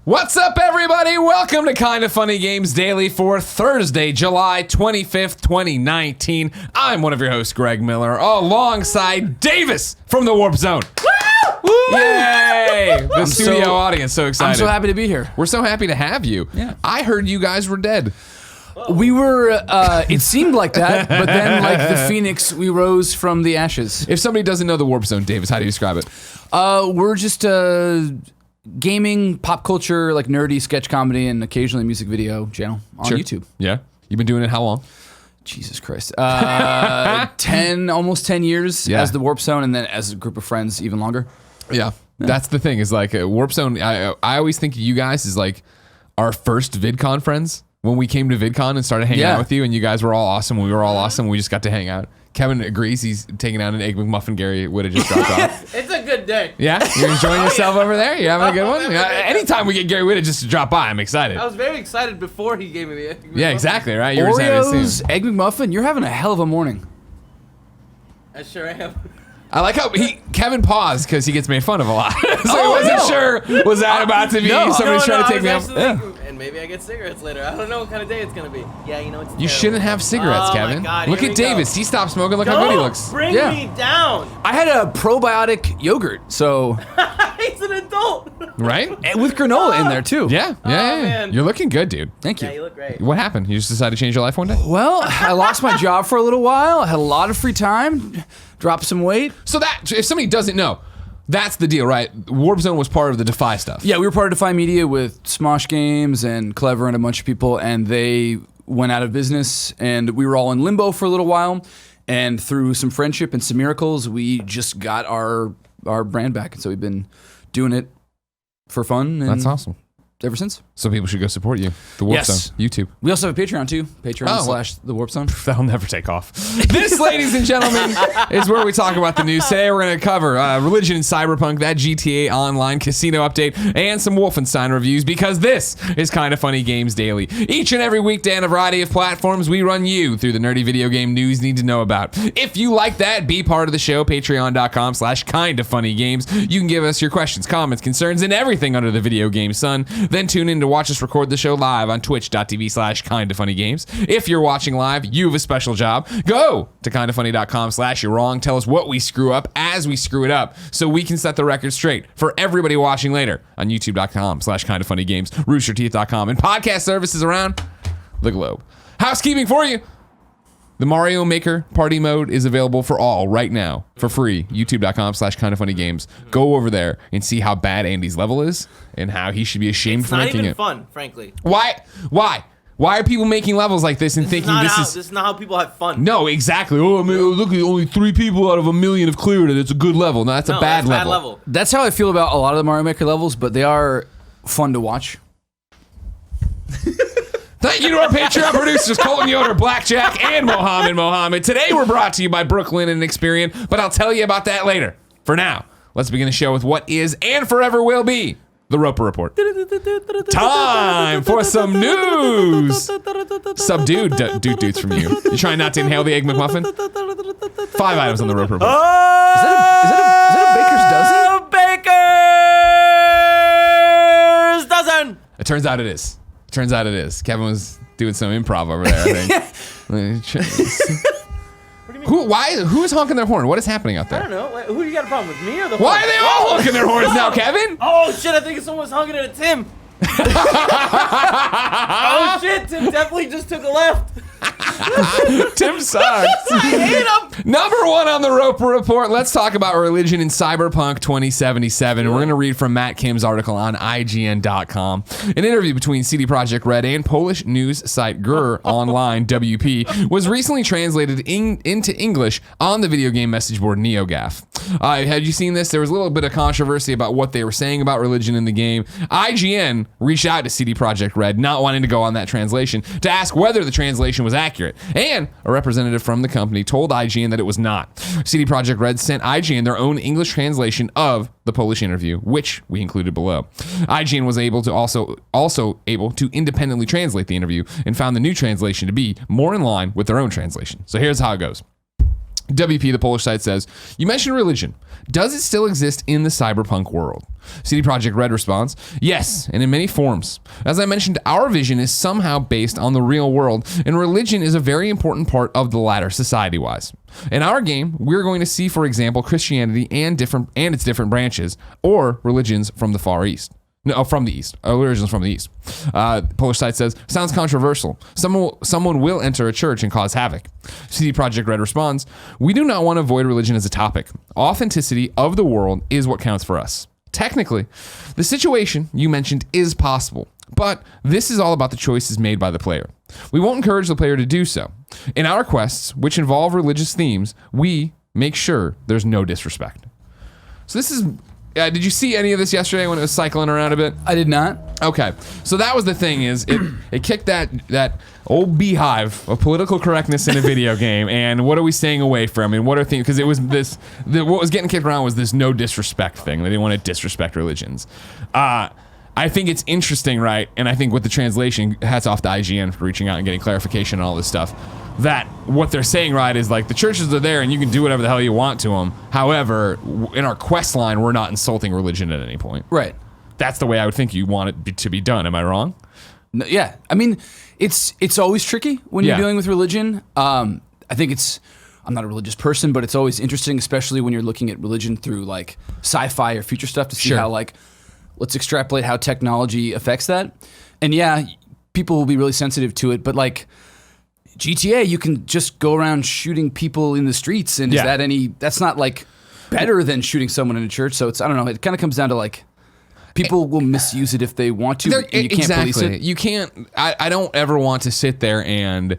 What's up, everybody? Welcome to Kinda Funny Games Daily for Thursday, July 25th, 2019. I'm one of your hosts, Greg Miller, alongside Davis from the Warp Zone. Woo! Yay! The studio audience, so excited. I'm so happy to be here. We're so happy to have you. Yeah. I heard you guys were dead. We were, it seemed like that, but then like the phoenix, we rose from the ashes. If somebody doesn't know the Warp Zone, Davis, how do you describe it? We're just gaming, pop culture, like nerdy sketch comedy, and occasionally music video channel on YouTube. Yeah. You've been doing it how long? Jesus Christ. 10, almost 10 years as the Warp Zone, and then as a group of friends, even longer. Yeah. That's the thing, is like Warp Zone, I always think of you guys as like our first VidCon friends. When we came to VidCon and started hanging out with you, and you guys were all awesome, we were all awesome, we just got to hang out. Kevin agrees, he's taking out an Egg McMuffin Gary would have just dropped off. It's a good day. Yeah? You're enjoying yourself over there? You're having a good one? Anytime we get Gary Whitta just to drop by, I'm excited. I was very excited before he gave me the Egg McMuffin. Yeah, exactly, right? You were excited to Oreos, see him. Egg McMuffin, you're having a hell of a morning. I sure am. I like how Kevin paused because he gets made fun of a lot. So he wasn't sure, was that about to be somebody's trying to take me out? And maybe I get cigarettes later. I don't know what kind of day it's going to be. Yeah, you know, it's You shouldn't have cigarets, Kevin. My God, Look here at we Davis. go. He stopped smoking. Look how good he looks. Bring me down. I had a probiotic yogurt, so He's an adult. Right? and with granola in there too. Yeah. man. You're looking good, dude. Thank you. Yeah, you look great. What happened? You just decided to change your life one day? Well, I lost my job for a little while. I had a lot of free time, dropped some weight. So that, if somebody doesn't know, that's the deal, right? Warp Zone was part of the Defy stuff. Yeah, we were part of Defy Media with Smosh Games and Clever and a bunch of people, and they went out of business, and we were all in limbo for a little while. And through some friendship and some miracles, we just got our brand back, and so we've been doing it for fun. And That's awesome. Ever since. So people should go support you. The Warp Zone, YouTube. We also have a Patreon too. Patreon/The Warp Zone. That'll never take off. This, ladies and gentlemen, is where we talk about the news. Today we're going to cover religion in Cyberpunk, that GTA Online casino update, and some Wolfenstein reviews, because this is Kinda Funny Games Daily. Each and every weekday on a variety of platforms, we run you through the nerdy video game news you need to know about. If you like that, be part of the show, patreon.com/kindafunnygames. You can give us your questions, comments, concerns, and everything under the video game sun. Then tune in to watch us record the show live on twitch.tv/kindafunnygames. If you're watching live, you have a special job. Go to kindafunny.com/you're wrong. Tell us what we screw up as we screw it up, so we can set the record straight for everybody watching later on youtube.com/kindafunnygames, roosterteeth.com, and podcast services around the globe. Housekeeping for you. The Mario Maker Party Mode is available for all right now for free. YouTube.com/kindafunnygames. Go over there and see how bad Andy's level is and how he should be ashamed for making it. It's not even fun, frankly. Why? Why are people making levels like this and thinking this is... This is not how people have fun. No, exactly. Oh, I mean, look, only 3 people out of 1 million have cleared it. It's a good level. No, that's a bad level. That's how I feel about a lot of the Mario Maker levels, but they are fun to watch. Thank you to our Patreon producers, Colton Yoder, Blackjack, and Mohammed. Today we're brought to you by Brooklyn and Experian, but I'll tell you about that later. For now, let's begin the show with what is and forever will be the Roper Report. Time for some news. Subdued dudes from you. You trying not to inhale the Egg McMuffin? 5 items on the Roper Report. Is that a Baker's dozen? It turns out it is. Kevin was doing some improv over there, I think. Who is honking their horn? What is happening out I there? don't know. Wait, who do you got a problem with, me or the Why horn? are they all honking their horns now, Kevin? Oh shit, I think someone's honking it at Tim. Oh shit, Tim definitely just took a left. Tim sucks. I hate him. Number 1 on the Roper Report. Let's talk about religion in Cyberpunk 2077. We're going to read from Matt Kim's article on IGN.com. An interview between CD Projekt Red and Polish news site GR Online WP was recently translated into English on the video game message board NeoGAF. Had you seen this? There was a little bit of controversy about what they were saying about religion in the game. IGN reached out to CD Projekt Red, not wanting to go on that translation, to ask whether the translation was accurate. And a representative from the company told IGN that it was not. CD Projekt Red sent IGN their own English translation of the Polish interview, which we included below. IGN was able to also able to independently translate the interview and found the new translation to be more in line with their own translation. So here's how it goes. WP, the Polish site, says, you mentioned religion. Does it still exist in the cyberpunk world? CD Projekt Red responds, yes, and in many forms. As I mentioned, our vision is somehow based on the real world, and religion is a very important part of the latter, society-wise. In our game, we're going to see, for example, Christianity and its different branches, or religions from the Far East. No, from the East. Origins from the East. Polish site says, sounds controversial. Someone will enter a church and cause havoc. CD Projekt Red responds, we do not want to avoid religion as a topic. Authenticity of the world is what counts for us. Technically, the situation you mentioned is possible, but this is all about the choices made by the player. We won't encourage the player to do so. In our quests, which involve religious themes, we make sure there's no disrespect. So this is... did you see any of this yesterday when it was cycling around a bit? I did not. Okay, so that was the thing is it kicked that old beehive of political correctness in a video game, and what are we staying away from, and what are things, because it was what was getting kicked around was this no disrespect thing. They didn't want to disrespect religions. I think it's interesting, right? And I think with the translation, hats off to IGN for reaching out and getting clarification on all this stuff. That what they're saying, right, is like the churches are there and you can do whatever the hell you want to them. However, in our quest line, we're not insulting religion at any point. Right. That's the way I would think you want it to be done. Am I wrong? No, yeah. I mean, it's always tricky when you're dealing with religion. I think I'm not a religious person, but it's always interesting, especially when you're looking at religion through like sci-fi or future stuff to see how like, let's extrapolate how technology affects that. And yeah, people will be really sensitive to it, but like, GTA, you can just go around shooting people in the streets, and that's not like better than shooting someone in a church. So I don't know, it kind of comes down to like, people will misuse it if they want to, and you can't police it. You can't, I don't ever want to sit there and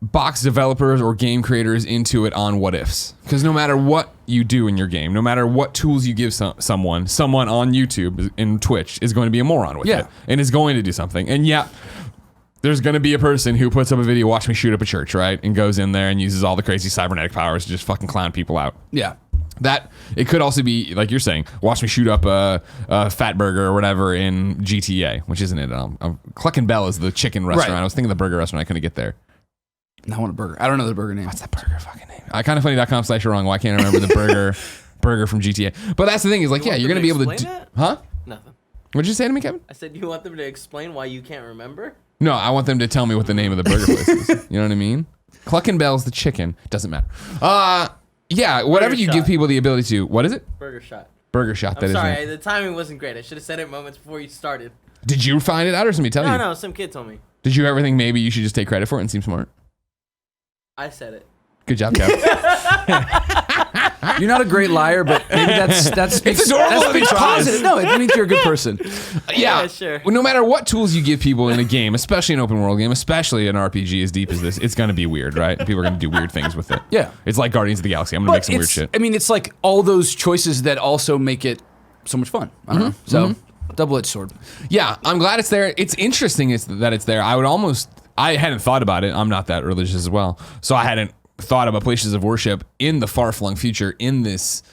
box developers or game creators into it on what ifs. Because no matter what you do in your game, no matter what tools you give someone on YouTube and Twitch is going to be a moron with it, and is going to do something. And there's going to be a person who puts up a video, watch me shoot up a church, right? And goes in there and uses all the crazy cybernetic powers to just fucking clown people out. Yeah. That, it could also be, like you're saying, watch me shoot up a Fat Burger or whatever in GTA, which isn't it? Cluck & Bell is the chicken restaurant. Right. I was thinking the burger restaurant. I couldn't get there. I want a burger. I don't know the burger name. What's that burger fucking name? Kindoffunny.com/wrong. Why can't I remember the burger from GTA? But that's the thing is like, you're going to be able to do... Huh? Nothing. What'd you say to me, Kevin? I said you want them to explain why you can't remember? No, I want them to tell me what the name of the burger place is. You know what I mean? Cluck & Bell's the chicken. Doesn't matter. Whatever you give people the ability to. What is it? Burger Shot. Burger Shot. I'm sorry, the timing wasn't great. I should have said it moments before you started. Did you find it out or somebody tell you? No, some kid told me. Did you ever think maybe you should just take credit for it and seem smart? I said it. Good job, Kevin. You're not a great liar, but maybe that's it's adorable. That's positive. No, it means you're a good person. Yeah, sure. Well, no matter what tools you give people in a game, especially an open world game, especially an RPG as deep as this, it's going to be weird, right? People are going to do weird things with it. Yeah. It's like Guardians of the Galaxy. I'm going to make some weird shit. I mean, it's like all those choices that also make it so much fun. I don't know. So, double-edged sword. Yeah, I'm glad it's there. It's interesting that it's there. I hadn't thought about it. I'm not that religious as well. So I hadn't thought about places of worship in the far-flung future in this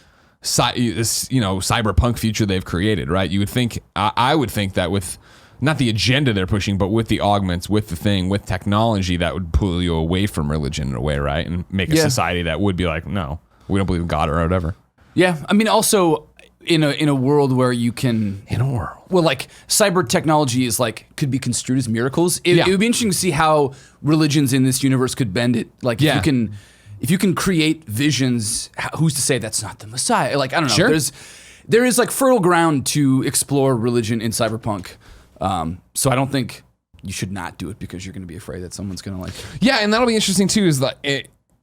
cyberpunk future they've created, right? You would think, I would think that with not the agenda they're pushing, but with the augments, with the thing, with technology, that would pull you away from religion in a way, right? And make a society that would be like, no, we don't believe in God or whatever. Yeah, I mean, also in a world where you can like cyber technology is like could be construed as miracles. It would be interesting to see how religions in this universe could bend it. Like if you can create visions, who's to say that's not the Messiah? Like I don't know. Sure. There is like fertile ground to explore religion in Cyberpunk. So I don't think you should not do it because you're going to be afraid that someone's going to like. Yeah, and that'll be interesting too. Is that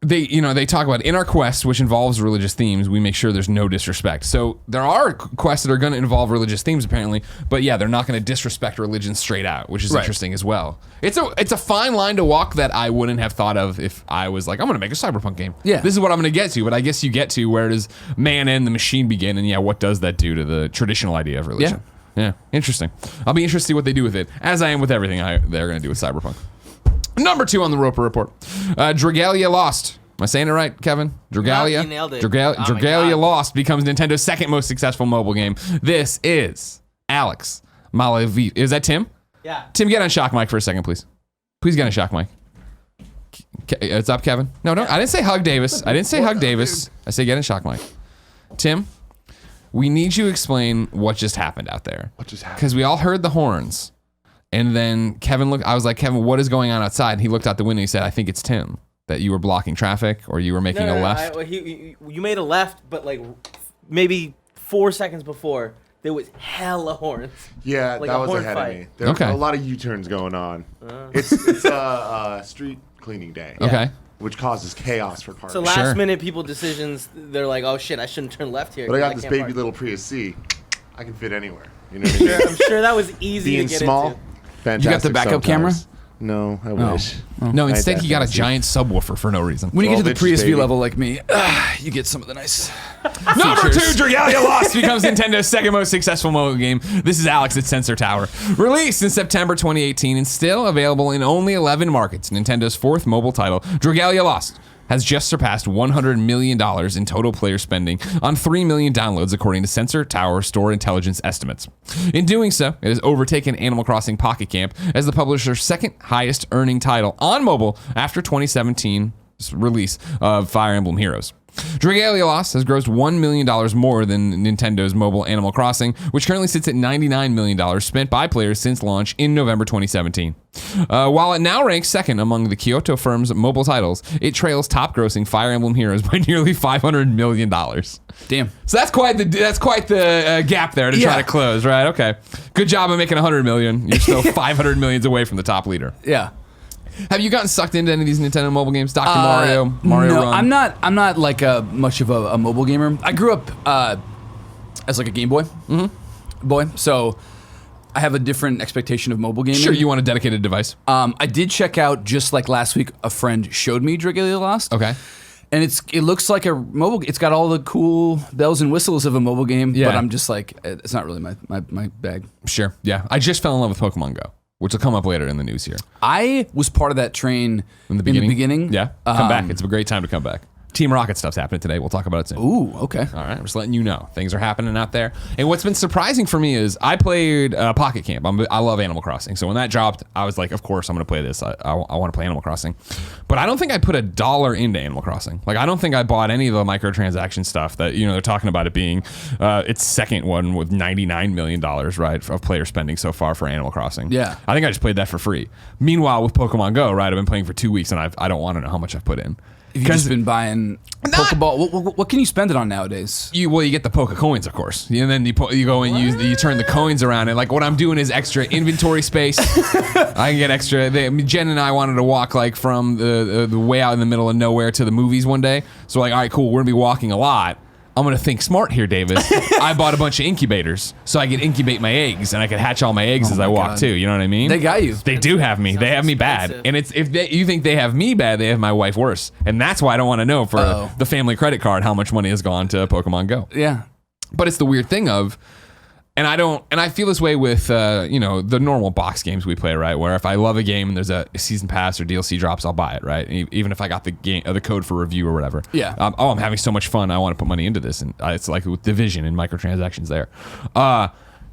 they talk about in our quest, which involves religious themes, we make sure there's no disrespect. So there are quests that are going to involve religious themes apparently, but they're not going to disrespect religion straight out, which is interesting as well. It's a fine line to walk that I wouldn't have thought of if I was like, I'm going to make a cyberpunk game. Yeah, this is what I'm going to get to, but I guess you get to where does man and the machine begin, and what does that do to the traditional idea of religion? Yeah, interesting. I'll be interested to see what they do with it, as I am with everything they're going to do with Cyberpunk. Number 2 on the Roper Report, Dragalia Lost. Am I saying it right, Kevin? Dragalia. You nailed it. Dragalia Lost becomes Nintendo's second most successful mobile game. This is Alex Malafeev. Is that Tim? Yeah. Tim, get on shock mic for a second, please. Please get on shock mic. What's up, Kevin? No, I didn't say hug Davis. I didn't say hug Davis. I said get in shock mic. Tim, we need you to explain what just happened out there. What just happened? Because we all heard the horns. And then Kevin looked, I was like, Kevin, what is going on outside? And he looked out the window and he said, I think it's Tim. That you were blocking traffic or you were making a left. You made a left, but like maybe 4 seconds before, there was hella horns. Yeah, like that was horn ahead fight. of me. There were a lot of U-turns going on. It's a street cleaning day. Okay. Which causes chaos for cars. So last minute people decisions, they're like, oh shit, I shouldn't turn left here. But I got this baby park. little Prius C. I can fit anywhere. You know what I mean? I'm sure that was easy Being to get small, into. fantastic. You got the backup camera? No, I wish. No, instead he got a Fantastic. giant subwoofer for no reason. When you get to the 12 Prius inches, V baby. level like me, you get some of the nice. Number 2, features. Dragalia Lost becomes Nintendo's second most successful mobile game. This is Alex at SenorTower. Released in September 2018 and still available in only 11 markets, Nintendo's fourth mobile title, Dragalia Lost, has just surpassed $100 million in total player spending on 3 million downloads, according to SenorTower Store Intelligence estimates. In doing so, it has overtaken Animal Crossing Pocket Camp as the publisher's second highest earning title on mobile after 2017's release of Fire Emblem Heroes. Dragalia Lost has grossed $1 million more than Nintendo's mobile Animal Crossing, which currently sits at $99 million spent by players since launch in November 2017. While it now ranks second among the Kyoto firm's mobile titles, it trails top-grossing Fire Emblem Heroes by nearly $500 million. Damn. So that's quite the gap there to try to close, right? Okay. Good job of making $100 million. You're still $500 million away from the top leader. Yeah. Have you gotten sucked into any of these Nintendo mobile games? Dr. Mario no, Run? I'm not like much of a mobile gamer. I grew up as like a Game Boy boy, so I have a different expectation of mobile gaming. Sure, you want a dedicated device. I did check out just like last week. A friend showed me Dragalia Lost. Okay. And it looks like a mobile. It's got all the cool bells and whistles of a mobile game. Yeah. But I'm just like, it's not really my bag. Sure, yeah. I just fell in love with Pokemon Go, which will come up later in the news here. I was part of that train In the beginning? Yeah, come back. Um, It's a great time to come back. Team Rocket stuff's happening today. We'll talk about it soon. Ooh, okay. All right, I'm just letting you know. Things are happening out there. And what's been surprising for me is I played Pocket Camp. I love Animal Crossing. So when that dropped, I was like, of course, I'm going to play this. I want to play Animal Crossing. But I don't think I put $1 into Animal Crossing. Like, I don't think I bought any of the microtransaction stuff that, they're talking about it being its second one with $99 million, right, of player spending so far for Animal Crossing. Yeah. I think I just played that for free. Meanwhile, with Pokemon Go, right, I've been playing for 2 weeks and I don't want to know how much I've put in. You've just been buying Pokeball. What can you spend it on nowadays? You get the Poke Coins, of course, and then you go and you turn the coins around, and like what I'm doing is extra inventory space. I can get extra. Jen and I wanted to walk like from the way out in the middle of nowhere to the movies one day, so like, all right, cool, we're gonna be walking a lot. I'm gonna think smart here, Davis. I bought a bunch of incubators so I could incubate my eggs and I could hatch all my eggs as I walk too. You know what I mean? They got you. They do have me. They have me bad. expensive. And it's you think they have me bad, they have my wife worse. And that's why I don't want to know for the family credit card how much money has gone to Pokemon Go. Yeah. But it's the weird thing of, and I feel this way with the normal box games we play, right? Where if I love a game and there's a season pass or DLC drops, I'll buy it, right? Even if I got the game or the code for review or whatever. Yeah. I'm having so much fun. I want to put money into this, and it's like with Division and microtransactions there.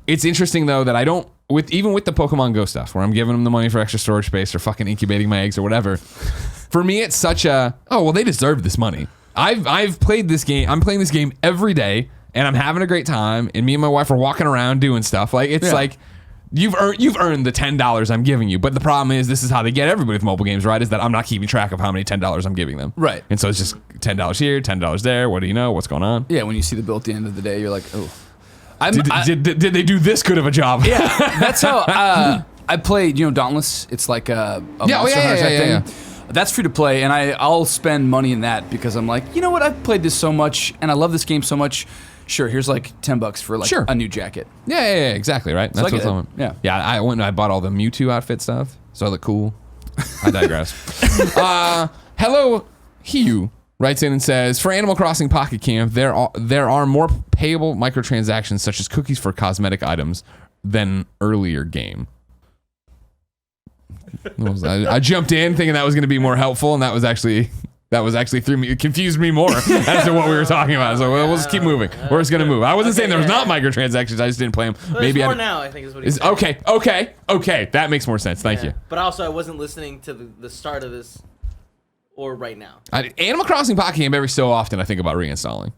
It's interesting though that I don't even with the Pokemon Go stuff where I'm giving them the money for extra storage space or fucking incubating my eggs or whatever. For me, it's such they deserve this money. I've played this game. I'm playing this game every day. And I'm having a great time, and me and my wife are walking around doing stuff. Like it's like you've earned the $10 I'm giving you. But the problem is, this is how they get everybody with mobile games, right? Is that I'm not keeping track of how many $10 I'm giving them, Right. And so it's just $10 here, $10 there. What do you know? What's going on? Yeah, when you see the bill at the end of the day, you're like, oh. Did they do this good of a job? Yeah, that's how I played. Dauntless. It's like a Monster Hunter type thing. That's free to play, and I'll spend money in that because I'm like, you know what? I've played this so much, and I love this game so much. Sure, here's like $10 for like a new jacket. Yeah, exactly, right? That's what's on. Yeah. I went and I bought all the Mewtwo outfit stuff, so I look cool. I digress. Hello, Hugh writes in and says, for Animal Crossing Pocket Camp, there are more payable microtransactions such as cookies for cosmetic items than earlier game. I jumped in thinking that was going to be more helpful, and that was actually confused me more as to what we were talking about. So we'll just keep moving. We're just gonna move. I wasn't saying there was not microtransactions. I just didn't play them. Well, there's more now, I think is what he's saying. Okay. That makes more sense. Thank you. But also, I wasn't listening to the start of this or right now? Animal Crossing Pocket Camp every so often I think about reinstalling.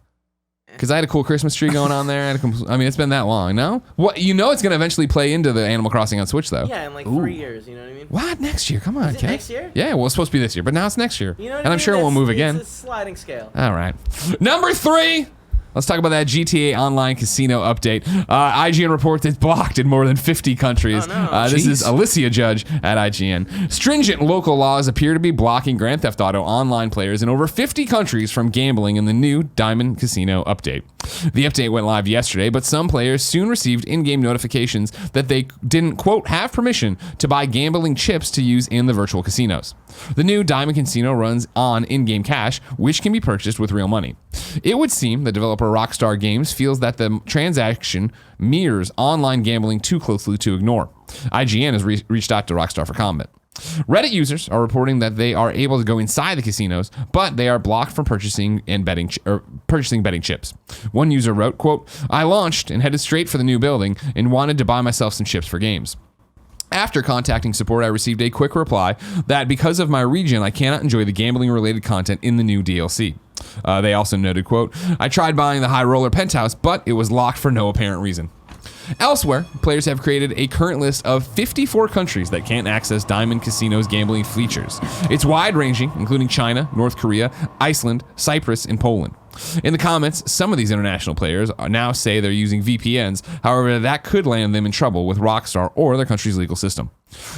Because I had a cool Christmas tree going on there. It's been that long, no? What it's going to eventually play into the Animal Crossing on Switch, though. Yeah, in like 3 years, you know what I mean? What? Next year? Come on, Is it Kay. next year? Yeah, well, it's supposed to be this year, but now it's next year. You know what and I I'm mean? sure it won't move again. It's a sliding scale. All right. Number 3. Let's talk about that GTA Online Casino update. IGN reports it's blocked in more than 50 countries. Oh, no. This is Alysia judge at IGN. Stringent local laws appear to be blocking Grand Theft Auto Online players in over 50 countries from gambling in the new Diamond Casino update. The update went live yesterday, but some players soon received in-game notifications that they didn't, quote, have permission to buy gambling chips to use in the virtual casinos. The new Diamond Casino runs on in-game cash, which can be purchased with real money. It would seem the developer Rockstar Games feels that the transaction mirrors online gambling too closely to ignore. IGN has reached out to Rockstar for comment. Reddit users are reporting that they are able to go inside the casinos, but they are blocked from purchasing betting chips. One user wrote, quote, I launched and headed straight for the new building and wanted to buy myself some chips for games. After contacting support, I received a quick reply that because of my region, I cannot enjoy the gambling-related content in the new DLC. They also noted, quote, I tried buying the High Roller Penthouse, but it was locked for no apparent reason. Elsewhere, players have created a current list of 54 countries that can't access Diamond Casino's gambling features. It's wide-ranging, including China, North Korea, Iceland, Cyprus, and Poland. In the comments, some of these international players now say they're using VPNs. However, that could land them in trouble with Rockstar or their country's legal system.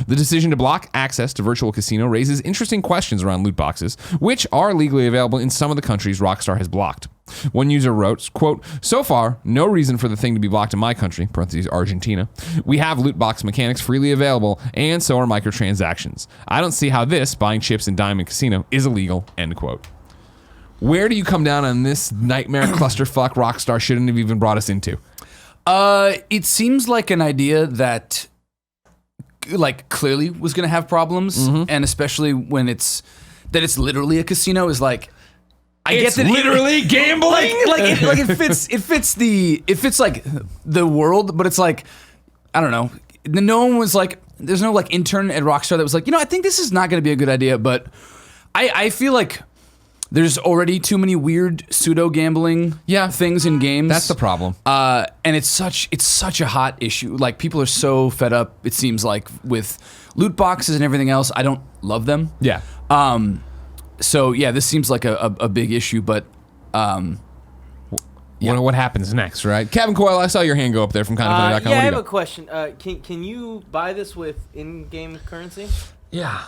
The decision to block access to virtual casino raises interesting questions around loot boxes, which are legally available in some of the countries Rockstar has blocked. One user wrote, quote, so far, no reason for the thing to be blocked in my country, parentheses Argentina. We have loot box mechanics freely available, and so are microtransactions. I don't see how this, buying chips in Diamond Casino, is illegal, end quote. Where do you come down on this nightmare clusterfuck Rockstar shouldn't have even brought us into? It seems like an idea that clearly was going to have problems, and especially when it's literally a casino is like It's literally gambling. It fits like the world, but it's like I don't know. No one was like, there's no like intern at Rockstar that was like, I think this is not going to be a good idea, but I feel like there's already too many weird pseudo gambling things in games. That's the problem. And it's such a hot issue. Like people are so fed up, it seems like, with loot boxes and everything else. I don't love them. Yeah. So yeah, this seems like a big issue, but What happens next, right? Kevin Coyle, I saw your hand go up there from kindoffunny.com. Yeah, I have a question. Can you buy this with in-game currency? Yeah.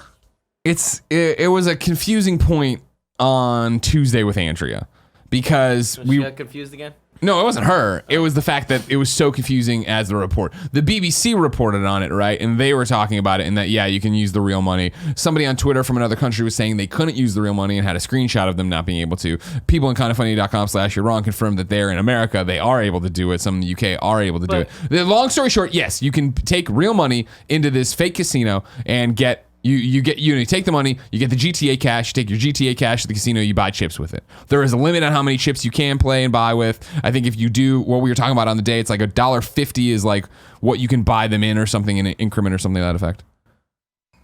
It was a confusing point on Tuesday with Andrea because She got confused again? No, it wasn't her. It was the fact that it was so confusing as the report. The BBC reported on it, right? And they were talking about it and that, you can use the real money. Somebody on Twitter from another country was saying they couldn't use the real money and had a screenshot of them not being able to. People in kindoffunny.com/you're wrong confirmed that they're in America. They are able to do it. Some in the UK are able to do it. The long story short, yes, you can take real money into this fake casino and get You take the money, you get the GTA cash, you take your GTA cash to the casino, you buy chips with it. There is a limit on how many chips you can play and buy with. I think if you do what we were talking about on the day, it's like $1.50 is like what you can buy them in or something in an increment or something to that effect.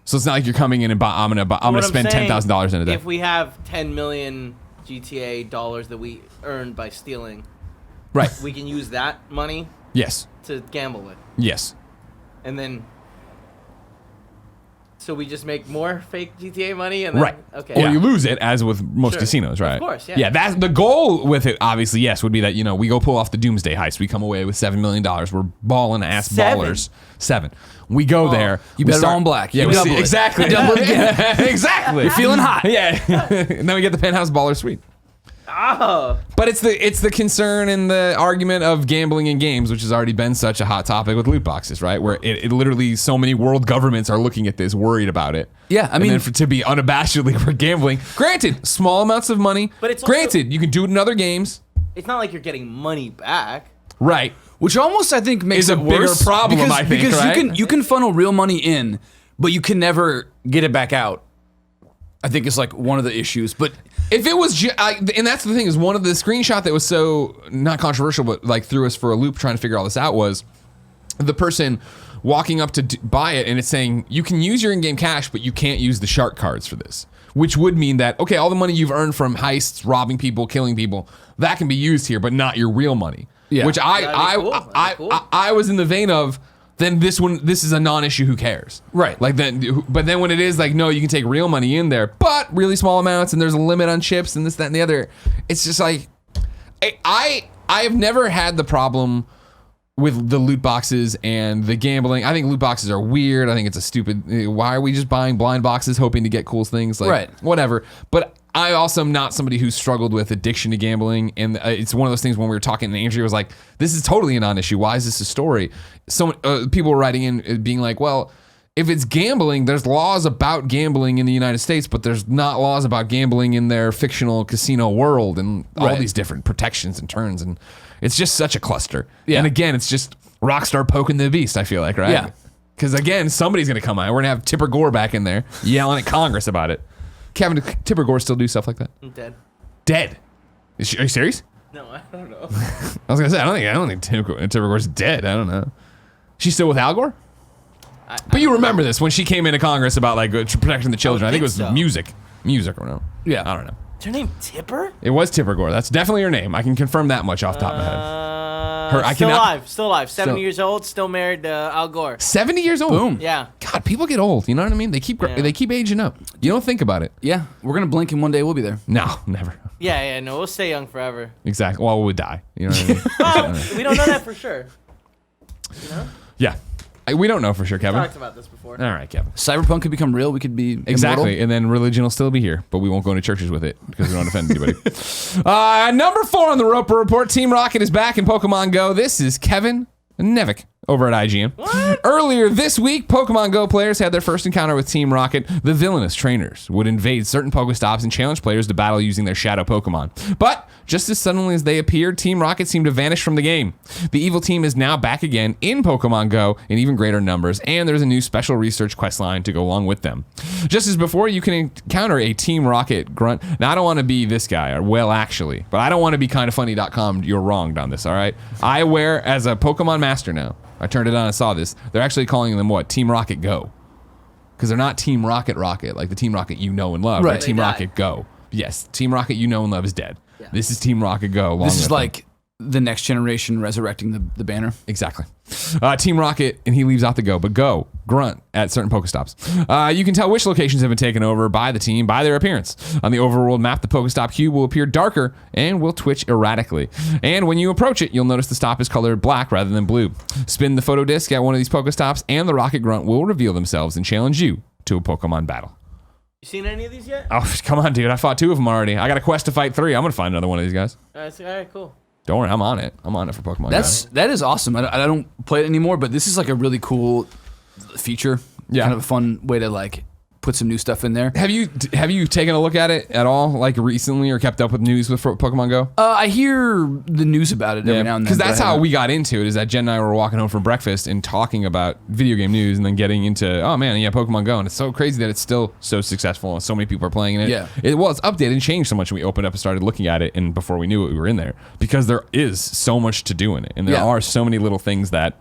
So it's not like you're coming in and I'm gonna spend $10,000 in a day. If we have 10 million GTA dollars that we earned by stealing, right, we can use that money to gamble with. Yes. And then so we just make more fake GTA money and then, right. Okay. Or you lose it, as with most casinos, right? Of course, yeah. Yeah, that's the goal with it, obviously, yes, would be that, we go pull off the Doomsday Heist. We come away with $7 million. We're balling ass ballers. 7. We go there. You bet it all in black. Yeah, exactly. Double it again. Exactly. You're feeling hot. Yeah. And then we get the Penthouse Baller Suite. Oh. But it's the concern and the argument of gambling in games, which has already been such a hot topic with loot boxes, right? Where it literally so many world governments are looking at this, worried about it. Yeah, I mean, and then to be unabashedly for gambling. Granted, small amounts of money. But it's granted, you can do it in other games. It's not like you're getting money back. Right. Which almost I think makes it bigger worse problem. because, I think because right? you can funnel real money in, but you can never get it back out. I think it's like one of the issues, but if it was, and that's the thing is one of the screenshot that was so not controversial, but like threw us for a loop trying to figure all this out was the person walking up to buy it and it's saying you can use your in-game cash, but you can't use the shark cards for this, which would mean that, okay, all the money you've earned from heists, robbing people, killing people, that can be used here, but not your real money. Yeah. Which That'd be cool. I was in the vein of, then this is a non-issue, who cares? Right. Like then, but then when it is like, no, you can take real money in there, but really small amounts, and there's a limit on chips and this, that, and the other. It's just like, I have never had the problem with the loot boxes and the gambling. I think loot boxes are weird. I think it's a stupid, why are we just buying blind boxes hoping to get cool things? Like, right. Whatever. But I also am not somebody who's struggled with addiction to gambling. And it's one of those things when we were talking and Andrea was like, this is totally a non-issue. Why is this a story? So people were writing in being like, well, if it's gambling, there's laws about gambling in the United States, but there's not laws about gambling in their fictional casino world and all these different protections and turns. And it's just such a cluster. Yeah. And again, it's just Rockstar poking the beast, I feel like, right? Yeah. Because again, somebody's going to come out. We're going to have Tipper Gore back in there yelling at Congress about it. Kevin, does Tipper Gore still do stuff like that? I'm dead. Dead? Are you serious? No, I don't know. I was going to say, I don't think Tipper Gore's dead. I don't know. She's still with Al Gore? But you remember this when she came into Congress about like protecting the children. I think it was so. music or no? Yeah. I don't know. Is her name Tipper? It was Tipper Gore. That's definitely her name. I can confirm that much off the top of my head. Still alive. 70 years old, still married to Al Gore. 70 years old. Boom. Yeah. God, people get old. You know what I mean? They keep aging up. You don't think about it. Yeah. We're going to blink and one day we'll be there. No, never. Yeah, no, we'll stay young forever. Exactly. Well, we'll die. You know what I mean? Well, we don't know that for sure. You know? Yeah. We don't know for sure, Kevin. Talked about this before. All right, Kevin. Cyberpunk could become real. We could be Exactly. immortal. And then religion will still be here, but we won't go into churches with it because we don't offend anybody. Number 4 on the Roper Report, Team Rocket is back in Pokemon Go. This is Kevin Knezevic over at IGN. What? Earlier this week, Pokemon Go players had their first encounter with Team Rocket. The villainous trainers would invade certain Pokestops and challenge players to battle using their shadow Pokemon. But just as suddenly as they appeared, Team Rocket seemed to vanish from the game. The evil team is now back again in Pokemon Go in even greater numbers, and there's a new special research quest line to go along with them. Just as before, you can encounter a Team Rocket grunt. Now, I don't want to be this guy, or well, actually, but I don't want to be kindoffunny.com. You're wronged on this, all right? I wear, as a Pokemon master now, I turned it on and saw this. They're actually calling them what? Team Rocket Go. Because they're not Team Rocket, like the Team Rocket you know and love. Right. They're Team They Rocket Go. Yes, Team Rocket you know and love is dead. Yeah. This is Team Rocket Go. This is like the next generation resurrecting the banner. Exactly. Team Rocket, and he leaves out the Go, but Go, grunt at certain Pokestops. You can tell which locations have been taken over by the team by their appearance. On the overworld map, the Pokestop cube will appear darker and will twitch erratically. And when you approach it, you'll notice the stop is colored black rather than blue. Spin the photo disc at one of these Pokestops, and the Rocket Grunt will reveal themselves and challenge you to a Pokemon battle. You seen any of these yet? Oh, come on, dude. I fought 2 of them already. I got a quest to fight 3. I'm going to find another one of these guys. All right, cool. Don't worry, I'm on it. I'm on it for Pokemon. That is awesome. I don't play it anymore, but this is like a really cool feature. Yeah. Kind of a fun way to like put some new stuff in there. Have you taken a look at it at all, like recently, or kept up with news with Pokemon Go? I hear the news about it every now and then. Because that's how we got into it. Is that Jen and I were walking home from breakfast and talking about video game news, and then getting into, oh man, yeah, Pokemon Go, and it's so crazy that it's still so successful and so many people are playing it. Yeah. It's updated and changed so much when we opened up and started looking at it, and before we knew it, we were in there because there is so much to do in it, and there are so many little things that.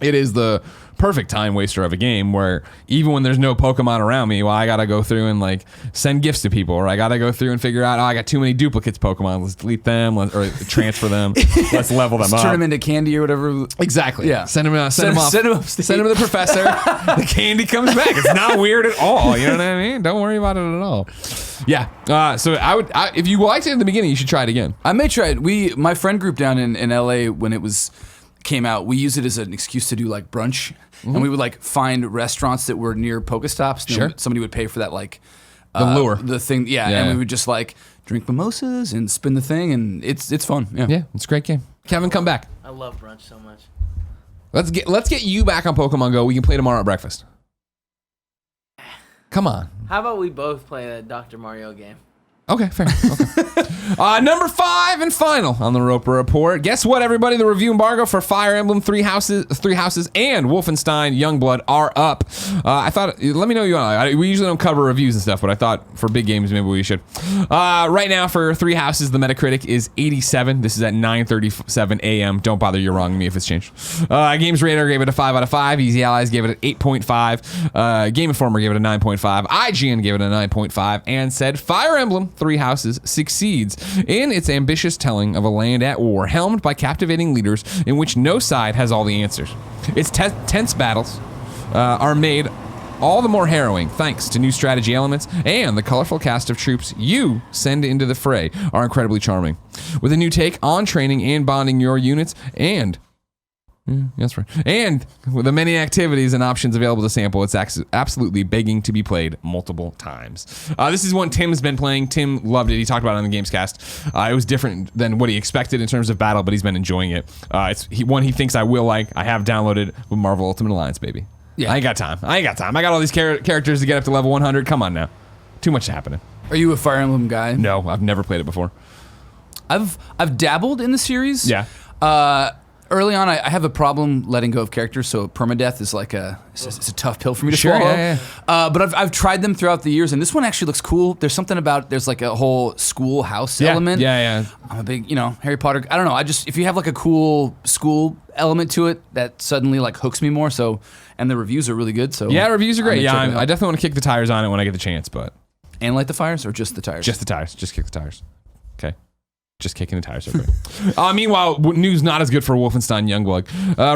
It is the perfect time waster of a game where even when there's no Pokemon around me, well, I gotta go through and like send gifts to people, or I gotta go through and figure out, I got too many duplicates Pokemon, let's delete them, or transfer them, let's level them up. Turn them into candy or whatever. Exactly. Yeah. Send them off. Send them upstate. Send them to the professor. The candy comes back. It's not weird at all. You know what I mean? Don't worry about it at all. Yeah. So if you liked it in the beginning, you should try it again. I may try it. My friend group down in LA, when it came out, we used it as an excuse to do like brunch, and we would like find restaurants that were near Pokestops. Sure. Somebody would pay for that, like The lure. the thing, and we would just like drink mimosas and spin the thing, and it's fun. Yeah, it's a great game. Kevin, come back. I love brunch so much. Let's get you back on Pokemon Go. We can play tomorrow at breakfast. Come on. How about we both play that Dr. Mario game? Okay, fair. Okay. Number 5 and final on the Roper Report. Guess what, everybody? The review embargo for Fire Emblem, Three Houses, and Wolfenstein Youngblood are up. I thought, let me know you want. We usually don't cover reviews and stuff, but I thought for big games, maybe we should. Right now, for Three Houses, the Metacritic is 87. This is at 9:37 a.m. Don't bother, you're wrong me if it's changed. Games Radar gave it a 5 out of 5. Easy Allies gave it an 8.5. Game Informer gave it a 9.5. IGN gave it a 9.5 and said Fire Emblem, Three Houses succeeds in its ambitious telling of a land at war, helmed by captivating leaders in which no side has all the answers. Its tense battles are made all the more harrowing thanks to new strategy elements, and the colorful cast of troops you send into the fray are incredibly charming. With a new take on training and bonding your units, and that's right. And with the many activities and options available to sample, it's absolutely begging to be played multiple times. This is one Tim's been playing. Tim loved it. He talked about it on the Gamescast. It was different than what he expected in terms of battle, but he's been enjoying it. It's one he thinks I will like. I have downloaded with Marvel Ultimate Alliance, baby. Yeah. I ain't got time. I got all these characters to get up to level 100. Come on now. Too much happening. Are you a Fire Emblem guy? No, I've never played it before. I've dabbled in the series. Yeah. Early on, I have a problem letting go of characters, so permadeath is like it's a tough pill for me to swallow. Yeah. But I've tried them throughout the years, and this one actually looks cool. There's something about there's like a whole schoolhouse element. Yeah. I'm a big, Harry Potter. I don't know. If you have like a cool school element to it, that suddenly like hooks me more. So, and the reviews are really good. So yeah, reviews are great. Yeah, I definitely want to kick the tires on it when I get the chance, but. And light the fires or just the tires? Just the tires. Just kick the tires. Okay. Just kicking the tires over. Meanwhile, news not as good for Wolfenstein Youngblood.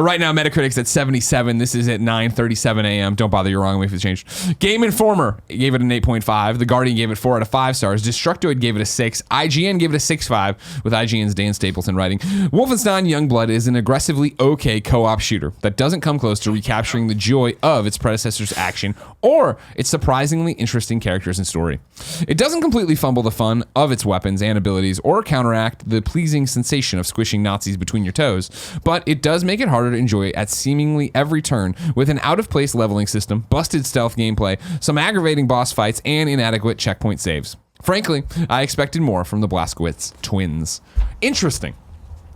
Right now, Metacritic's at 77. This is at 9:37 a.m. Don't bother, you're wrong. Wait for the change. Game Informer gave it an 8.5. The Guardian gave it 4 out of 5 stars. Destructoid gave it a 6. IGN gave it a 6.5 with IGN's Dan Stapleton writing. Wolfenstein Youngblood is an aggressively okay co-op shooter that doesn't come close to recapturing the joy of its predecessor's action or its surprisingly interesting characters and story. It doesn't completely fumble the fun of its weapons and abilities or counteract the pleasing sensation of squishing Nazis between your toes, but it does make it harder to enjoy at seemingly every turn with an out-of-place leveling system, busted stealth gameplay, some aggravating boss fights, and inadequate checkpoint saves. Frankly, I expected more from the Blazkowicz twins. Interesting.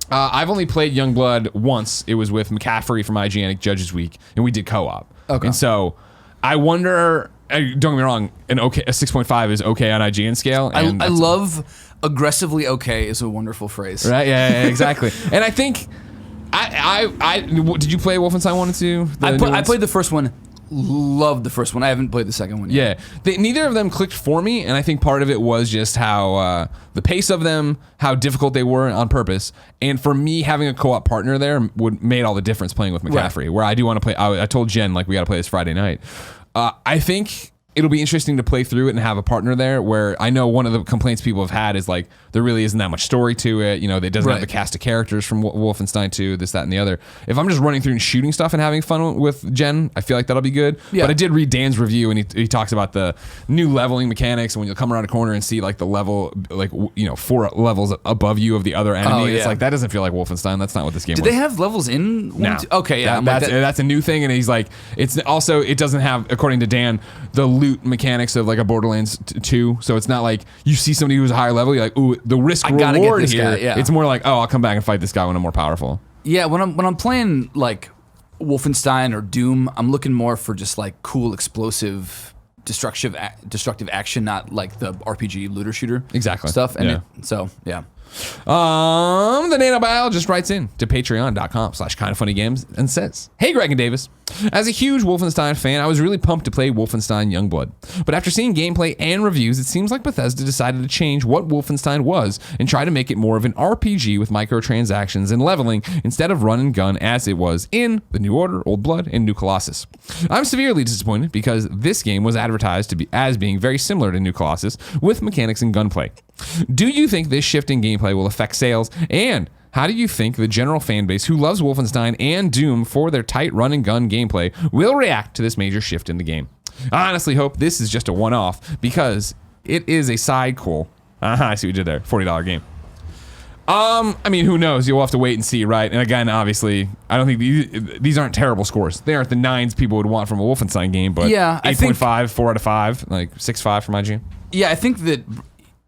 I've only played Youngblood once. It was with McCaffrey from IGN Judges Week, and we did co-op. Okay. And so I wonder, don't get me wrong, a 6.5 is okay on IGN scale. I love aggressively okay is a wonderful phrase. Right? Yeah, exactly. And I think, did you play Wolfenstein 1 and 2? I played the first one. Loved the first one. I haven't played the second one yet. Yeah. Neither of them clicked for me, and I think part of it was just how the pace of them, how difficult they were on purpose. And for me, having a co-op partner there made all the difference playing with McCaffrey, where I do want to play. I told Jen, we got to play this Friday night. I think it'll be interesting to play through it and have a partner there, where I know one of the complaints people have had is there really isn't that much story to it. It doesn't have the cast of characters from Wolfenstein 2, this, that, and the other. If I'm just running through and shooting stuff and having fun with Jen, I feel like that'll be good. Yeah. But I did read Dan's review, and he talks about the new leveling mechanics, and when you'll come around a corner and see the level, 4 levels above you of the other enemy. It's that doesn't feel like Wolfenstein. That's not what this game was. Did they have levels in one? No. Okay, yeah. That's a new thing, and he's like, it doesn't have, according to Dan, the loot mechanics of a Borderlands 2. So it's not like you see somebody who's a higher level, you're like, ooh, the risk reward here. Guy, yeah. It's more like, oh, I'll come back and fight this guy when I'm more powerful. Yeah, when I'm playing Wolfenstein or Doom, I'm looking more for just cool, explosive, destructive action, not the RPG looter shooter stuff. And yeah. The Nano Biologist writes in to patreon.com/kindoffunnygames and says, "Hey Greg and Davis, as a huge Wolfenstein fan, I was really pumped to play Wolfenstein Youngblood. But after seeing gameplay and reviews, it seems like Bethesda decided to change what Wolfenstein was and try to make it more of an RPG with microtransactions and leveling instead of run and gun as it was in The New Order, Old Blood, and New Colossus. I'm severely disappointed because this game was advertised as being very similar to New Colossus with mechanics and gunplay. Do you think this shift in gameplay will affect sales? And how do you think the general fan base who loves Wolfenstein and Doom for their tight run and gun gameplay will react to this major shift in the game? I honestly hope this is just a one-off because it is a side quel. I see what you did there. $40 game. Who knows? You'll have to wait and see, right? And again, obviously, I don't think these aren't terrible scores. They aren't the 9s people would want from a Wolfenstein game, but 8.5, 4 out of 5, 6.5 from IGN. Yeah, I think that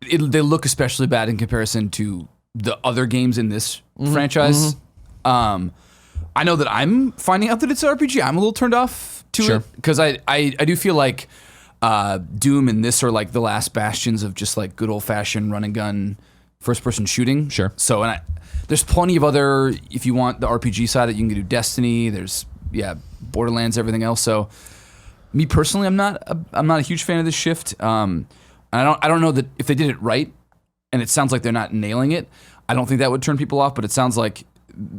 they look especially bad in comparison to the other games in this franchise. I know that I'm finding out that it's an RPG. I'm a little turned off to it because I do feel like Doom and this are like the last bastions of just like good old fashioned run and gun first person shooting. Sure. So there's plenty of other, if you want the RPG side, you can do Destiny. There's Borderlands, everything else. So me personally, I'm not a huge fan of this shift. I don't know that if they did it right, and it sounds like they're not nailing it, I don't think that would turn people off. But it sounds like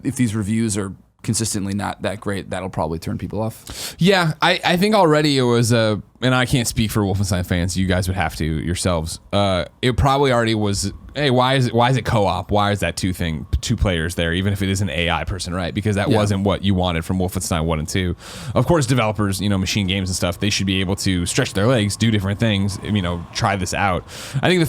if these reviews are consistently not that great, that'll probably turn people off. Yeah, I think already it was and I can't speak for Wolfenstein fans. You guys would have to yourselves. It probably already was. Hey, why is it co-op? Why is that two players there, even if it is an AI person, right? Because that wasn't what you wanted from Wolfenstein 1 and 2. Of course, developers, machine games and stuff, they should be able to stretch their legs, do different things, try this out. I think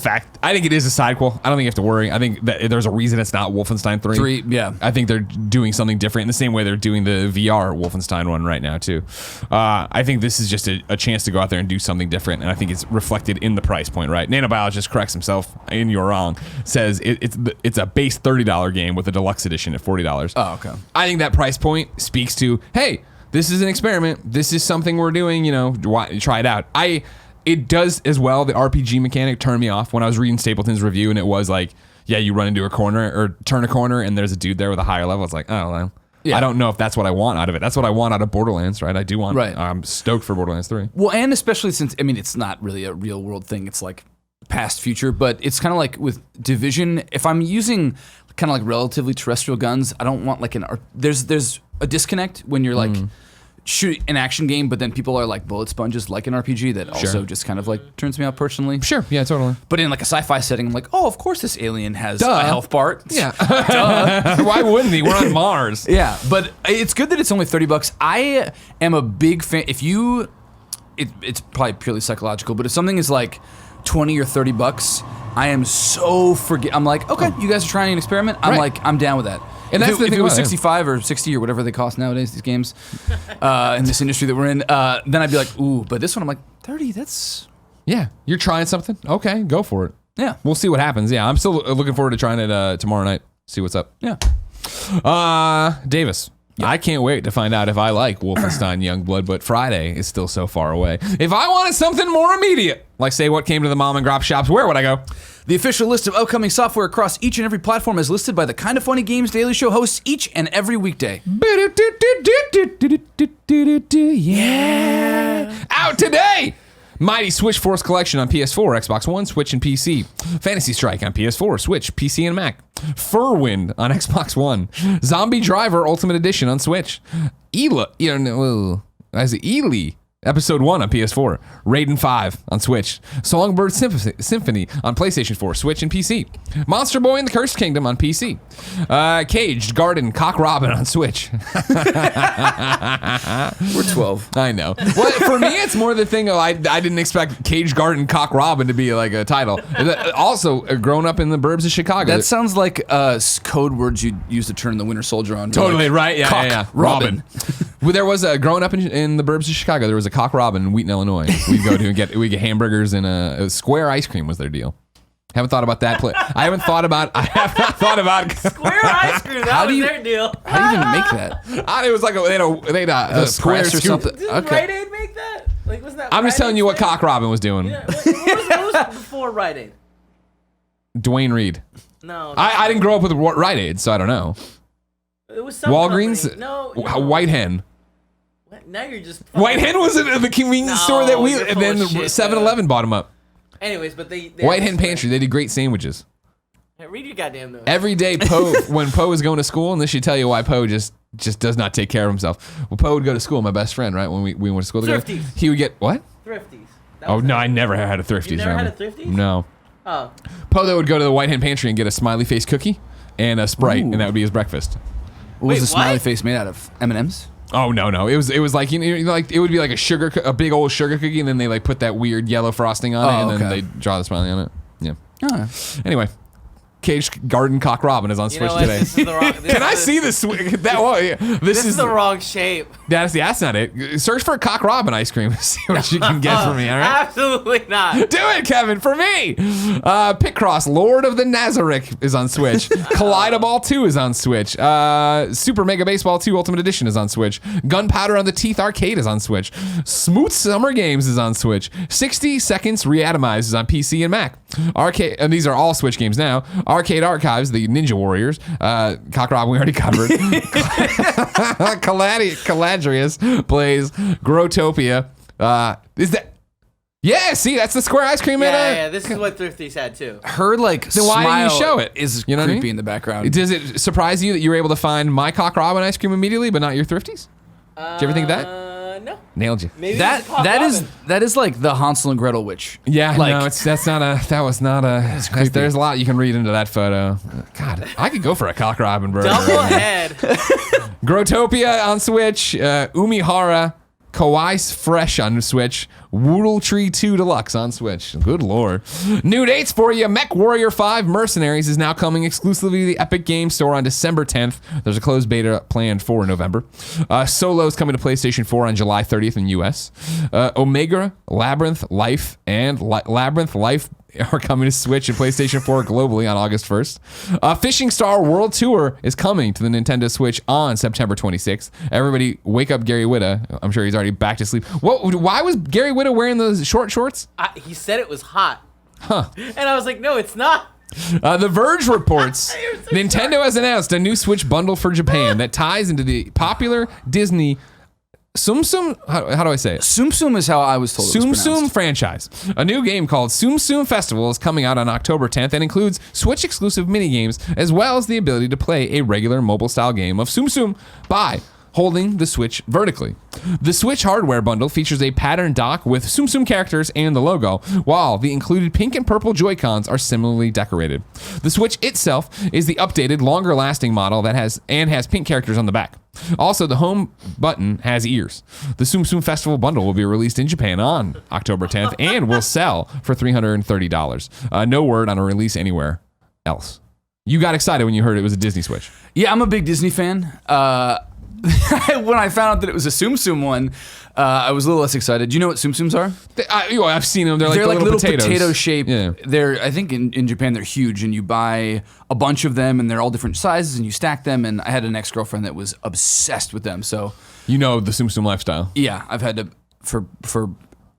it is a sidequel. I don't think you have to worry. I think that there's a reason it's not Wolfenstein 3. I think they're doing something different in the same way they're doing the VR Wolfenstein one right now too. I think this is just a chance to go out there and do something different, and I think it's reflected in the price point, right? Nano Biologist corrects himself, and you're wrong. Says it's a base $30 game with a deluxe edition at $40. Oh, okay. I think that price point speaks to, hey, this is an experiment. This is something we're doing. Try it out. It does as well. The RPG mechanic turned me off when I was reading Stapleton's review, and it was like, yeah, you run into a corner or turn a corner, and there's a dude there with a higher level. It's like, oh, well, I don't know if that's what I want out of it. That's what I want out of Borderlands, right? I do want. Right. I'm stoked for Borderlands 3. Well, and especially since it's not really a real world thing. It's like past future, but it's kind of like with Division. If I'm using kind of like relatively terrestrial guns, I don't want like there's a disconnect when you're like shoot an action game, but then people are like bullet sponges like an RPG that also just kind of like turns me off personally. Sure, yeah, totally. But in like a sci-fi setting, I'm like, oh, of course this alien has a health bar. Yeah. Duh. Why wouldn't he? We're on Mars. Yeah, but it's good that it's only $30. I am a big fan. If you, it's probably purely psychological, but if something is like $20 or $30, I am so I'm like, okay, you guys are trying an experiment. I'm down with that. And if that's the thing it was about it. 65 or 60 or whatever they cost nowadays, these games, in this industry that we're in, then I'd be like, ooh, but this one I'm like, 30, that's... Yeah, you're trying something? Okay, go for it. Yeah. We'll see what happens. Yeah, I'm still looking forward to trying it tomorrow night. See what's up. Yeah. Davis. Yeah. I can't wait to find out if I like Wolfenstein Youngblood, but Friday is still so far away. If I wanted something more immediate, like say what came to the mom and grop shops, where would I go? The official list of upcoming software across each and every platform is listed by the Kinda Funny Games Daily Show hosts each and every weekday. Yeah. Out today! Mighty Switch Force Collection on PS4, Xbox One, Switch, and PC. Fantasy Strike on PS4, Switch, PC, and Mac. Furwind on Xbox One. Zombie Driver Ultimate Edition on Switch. Ely, Episode 1 on PS4. Raiden 5 on Switch. Songbird Symphony on PlayStation 4, Switch, and PC. Monster Boy and the Cursed Kingdom on PC. Caged Garden Cock Robin on Switch. We're 12. I know. Well, for me, it's more the thing of I didn't expect Caged Garden Cock Robin to be like a title. Also, grown up in the burbs of Chicago. That sounds like code words you'd use to turn the Winter Soldier on. Totally, like, right? Yeah, Cock yeah. Robin. Well, there was growing up in the burbs of Chicago. There was a Cock Robin in Wheaton, Illinois. We'd go to and get hamburgers and a square ice cream was their deal. Haven't thought about that. I have not thought about Square ice cream. That was their deal. How do you even make that? It was like they had a square press or scoop. something. Didn't Rite Aid make that? Like, wasn't that? I'm just Rite telling Aid's you what thing? Cock Robin was doing. Yeah. What was before Rite Aid? Dwayne Reed. No. I didn't grow up with Rite Aid, so I don't know. It was some Walgreens. company. No. White Hen. What? Now you're just. White Hen was at the convenience store that you're and full then of shit, 7-Eleven bought them up. Anyways, but they White Hen Pantry. They did great sandwiches. Hey, read your goddamn notes. Every day, Poe, when Poe was going to school, and this should tell you why Poe just does not take care of himself. Well, Poe would go to school, my best friend, right? When we went to school together. Thrifties. He would get, what? Thrifties. Oh, no, I never had a Thrifties. You never around had a me. Thrifties? No. Oh. Poe, though, would go to the White Hen Pantry and get a smiley face cookie and a Sprite, Ooh. and that would be his breakfast. What was Wait, the smiley what? face made out of? M&M's? Oh no! It was like like it would be like a big old sugar cookie, and then they like put that weird yellow frosting on it, and then okay. they draw the smiley on it. Yeah. Oh. Anyway, Caged Garden Cock Robin is on You Switch know what? today. This is the wrong. Can I see the Switch? This is the wrong shape. That's not it. Search for Cock Robin ice cream and see what you can get for me, all right? Absolutely not. Do it, Kevin, for me. Picross, Lord of the Nazarick is on Switch. Collideball 2 is on Switch. Super Mega Baseball 2 Ultimate Edition is on Switch. Gunpowder on the Teeth Arcade is on Switch. Smooth Summer Games is on Switch. 60 Seconds Reatomized is on PC and Mac. Arcade, and these are all Switch games now. Arcade Archives, the Ninja Warriors. Cock Robin we already covered. Caladrius plays Growtopia. Is that... Yeah, see, that's the square ice cream. Yeah, this is what Thrifty's had too. Her like Then why smile didn't you show it? is You know what I creepy mean? in the background. Does it surprise you that you were able to find my Cock Robin ice cream immediately, but not your Thrifties? Did you ever think of that? No. Nailed you. Maybe that it's a Cock that is Robin. that is like the Hansel and Gretel witch. Yeah, like, no, that was not a. There's a lot you can read into that photo. God, I could go for a Cock Robin burger. Double head. Growtopia on Switch, Umihara, Kawaii Fresh on Switch, Woodle Tree 2 Deluxe on Switch. Good lord. New dates for you. Mech Warrior 5 Mercenaries is now coming exclusively to the Epic Games Store on December 10th. There's a closed beta planned for November. Solo is coming to PlayStation 4 on July 30th in US. Omega, Labyrinth Life, and Labyrinth Life are coming to Switch and PlayStation 4 globally on August 1st. Fishing Star World Tour is coming to the Nintendo Switch on September 26th. Everybody wake up Gary Whitta. I'm sure he's already back to sleep. Why was Gary Whitta wearing those short shorts? He said it was hot. Huh. And I was like, no, it's not. The Verge reports Nintendo has announced a new Switch bundle for Japan that ties into the popular Disney Tsum Tsum, how do I say it? Tsum Tsum is how I was told it was Tsum pronounced. Tsum franchise. A new game called Tsum Tsum Festival is coming out on October 10th and includes Switch-exclusive minigames as well as the ability to play a regular mobile-style game of Tsum Tsum by holding the Switch vertically. The Switch hardware bundle features a pattern dock with Tsum Tsum characters and the logo, while the included pink and purple Joy-Cons are similarly decorated. The Switch itself is the updated, longer-lasting model that has pink characters on the back. Also, the home button has ears. The Tsum Tsum Festival bundle will be released in Japan on October 10th and will sell for $330. No word on a release anywhere else. You got excited when you heard it was a Disney Switch. Yeah, I'm a big Disney fan. When I found out that it was a Tsum Tsum one, I was a little less excited. Do you know what Tsum Tsums are? I've seen them. They're like little potatoes. potato shape. Yeah. They're, I think in Japan they're huge, and you buy a bunch of them, and they're all different sizes, and you stack them. And I had an ex-girlfriend that was obsessed with them. So You know the Tsum Tsum lifestyle. yeah, I've had to for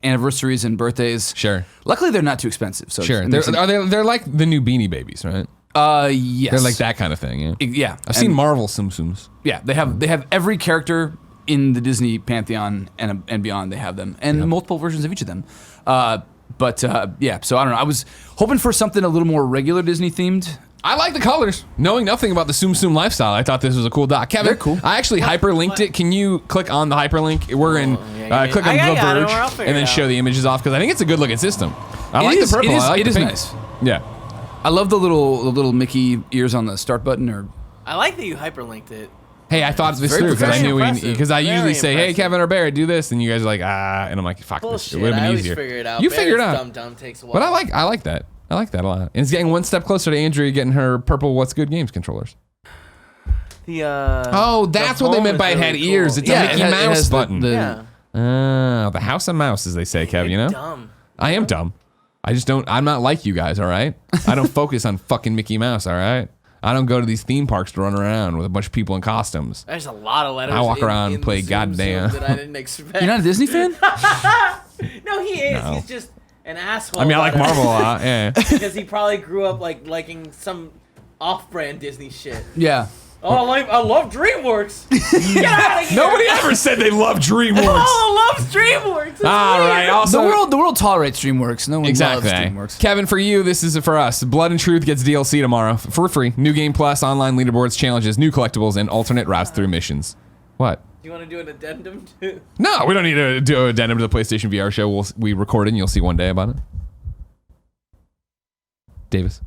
anniversaries and birthdays. Sure. Luckily, they're not too expensive. So Sure. They're like the new Beanie Babies, right? Yes. They're like that kind of thing. Yeah. Yeah, I've seen Marvel Tsum Tsums. Yeah, they have every character in the Disney pantheon and beyond. They have them, and multiple versions of each of them. But yeah, so I don't know. I was hoping for something a little more regular Disney themed. I like the colors. Knowing nothing about the Tsum Tsum lifestyle, I thought this was a cool doc. Kevin, They're cool. I actually hyperlinked it. Can you click on the hyperlink? We're in. Click on I The got it, Verge I'll figure and then it show out. the images off because I think it's a good looking system. I It like is- the purple. it is- I like it the is pink. nice. Yeah. I love the little Mickey ears on the start button. Or I like that you hyperlinked it. Hey, I thought this very through because I knew impressive. because I usually Very say, "Hey, impressive. Kevin or Barrett, do this," and you guys are like, "Ah," and I'm like, "Fuck this." Bullshit. It would have I been always easier. figure it out. You figured it Barrett's out. Dumb takes a while. But I like that. I like that a lot. And it's getting one step closer to Andrea getting her purple What's Good Games controllers. The Oh, that's what they home meant is by it had really ears. cool. It's Yeah, a it Mickey has- it Mouse has the- button. Yeah. The House of Mouse, as they say, Kev, you know? Dumb. I am dumb. I just don't, I'm not like you guys, all right? I don't focus on fucking Mickey Mouse, all right? I don't go to these theme parks to run around with a bunch of people in costumes. There's a lot of letters. I walk around and in play the Zoom goddamn- Zoom that I didn't expect. you're not a Disney fan? No, he is. No. He's just an asshole. I mean, I like about it. Marvel a lot, yeah. because he probably grew up like liking some off-brand Disney shit. Yeah. Oh, I love DreamWorks. Get out of here. Nobody ever said they love DreamWorks. Oh, loves DreamWorks. It's All weird. right, also. The world tolerates DreamWorks. No one Exactly. loves DreamWorks. Kevin, for you, this is for us. Blood and Truth gets DLC tomorrow for free. New Game Plus, online leaderboards, challenges, new collectibles, and alternate routes through missions. What? Do you want to do an addendum too? No, we don't need to do an addendum to the PlayStation VR show. We record it and you'll see one day about it. Davis.